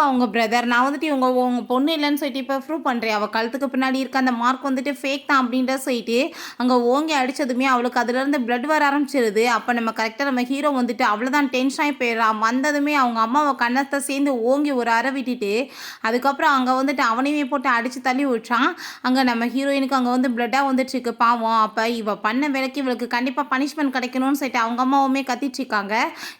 அவங்க பிரதர், நான் வந்துட்டு உங்க பொண்ணு இல்லைன்னு சொல்லிட்டு இப்போ ப்ரூவ் பண்ணுறேன். அவள் கழுத்துக்கு பின்னாடி இருக்க அந்த மார்க் வந்துட்டு ஃபேக் தான் அப்படின்ற சொல்லிட்டு அங்கே ஓங்கி அடித்ததுமே அவளுக்கு அதுலேருந்து பிளட் வர ஆரம்பிச்சிருது. அப்போ நம்ம கரெக்டாக நம்ம ஹீரோ வந்துட்டு அவ்வளோதான் டென்ஷன் ஆகி போயிடறான். வந்ததுமே அவங்க அம்மாவை கண்ணத்தை சேர்ந்து ஓங்கி ஒரு அறை விட்டுட்டு அதுக்கப்புறம் அங்கே வந்துட்டு அவனையுமே போட்டு அடித்து தள்ளி விட்டுறான். அங்கே நம்ம ஹீரோயினுக்கு அங்கே வந்து பிளட்டாக வந்துட்டுருக்கு பாவம். அப்போ இவள் பண்ண வேலைக்கு இவளுக்கு கண்டிப்பாக பனிஷ்மெண்ட் கிடைக்கணும்னு சொல்லிட்டு அவங்க அம்மாவுமே கத்திட்டு இருக்காங்க.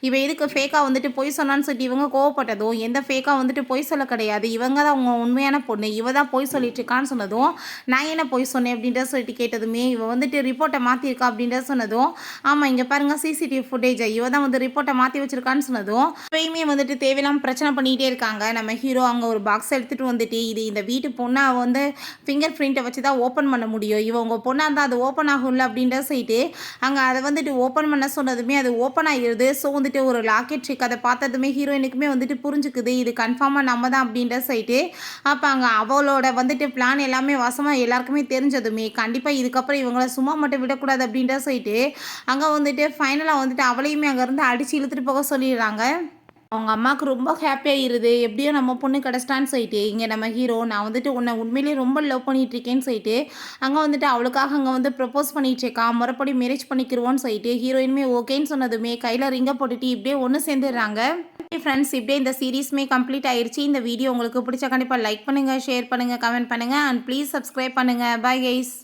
இவள் எதுக்கு ஃபேக்காக வந்துட்டு பொய் சொன்னான்னு சொல்லிட்டு இவங்க கோவப்பட்டதும், எந்த ஃபேக்காக வந்துட்டு பொய் சொல்ல கிடையாது, இவங்க தான் அவங்க உண்மையான பொண்ணு, இவ தான் பொய் சொல்லிட்டு இருக்கான்னு சொன்னதும், நான் என்ன பொய் சொன்னேன் அப்படின்றத சொல்லிட்டு கேட்டதுமே, இவ வந்துட்டு ரிப்போர்ட்டை மாற்றிருக்கா அப்படின்றத சொன்னதும், ஆமாம் இங்கே பாருங்கள் சிசிடிவி ஃபுட்டேஜை, இவ தான் வந்து ரிப்போர்ட்டை மாற்றி வச்சிருக்கான்னு சொன்னதும், இப்பயுமே வந்துட்டு தேவையில்லாமல் பிரச்சனை பண்ணிகிட்டே இருக்காங்க. நம்ம ஹீரோ அங்கே ஒரு பாக்ஸ் எடுத்துகிட்டு வந்துட்டு, இது இந்த வீட்டு பொண்ணை வந்து ஃபிங்கர் பிரிண்ட்டை வச்சு தான் ஓப்பன் பண்ண முடியும், இவ உங்கள் பொண்ணாக இருந்தால் அது ஓப்பன் ஆகும்ல அப்படின்றத சொல்லிட்டு அங்கே அதை வந்துட்டு ஓப்பன் பண்ண சொன்னதுமே அது ஓப்பன் ஆகிடுது. ஸோ வந்துட்டு ஒரு லாக்கெட் ட்ரிக் அதை பார்த்ததுமே ஹீரோயினுக்குமே வந்துட்டு புரிஞ்சுக்குது, இது கன்ஃபார்மாக நம்ம தான் அப்படின்ற சொல்லிட்டு அப்போ அங்கே அவளோட வந்துட்டு பிளான் எல்லாமே வசமாக எல்லாருக்குமே தெரிஞ்சதுமே கண்டிப்பாக இதுக்கப்புறம் இவங்கள சும்மா மட்டும் விடக்கூடாது அப்படின்ற சொல்லிட்டு அங்கே வந்துட்டு ஃபைனலாக வந்துட்டு அவளையுமே அங்கேருந்து அடித்து இழுத்துட்டு போக சொல்லிடுறாங்க. அவங்க அம்மாவுக்கு ரொம்ப ஹாப்பியாகிருது, எப்படியோ நம்ம பொண்ணு கிடச்சிட்டான்னு சொல்லிட்டு. இங்கே நம்ம ஹீரோ, நான் வந்துட்டு உன்னை உண்மையிலேயே ரொம்ப லவ் பண்ணிகிட்ருக்கேன்னு சொல்லிட்டு அங்கே வந்துட்டு அவளுக்காக அங்கே வந்து ப்ரப்போஸ் பண்ணிகிட்ருக்கான். முறைப்படி மேரேஜ் பண்ணிக்கிருவோன்னு சொல்லிட்டு ஹீரோயினுமே ஓகேன்னு சொன்னதுமே கையில் ரிங்கை போட்டுட்டு இப்படியே ஒன்று சேர்ந்துடுறாங்க. ஃப்ரெண்ட்ஸ், இப்படியே இந்த சீரீஸ்மே கம்ப்ளீட் ஆயிடுச்சு. இந்த வீடியோ உங்களுக்கு பிடிச்சா கண்டிப்பாக லைக் பண்ணுங்கள், ஷேர் பண்ணுங்கள், கமெண்ட் பண்ணுங்கள் அண்ட் ப்ளீஸ் சப்ஸ்கிரைப் பண்ணுங்கள். Bye guys.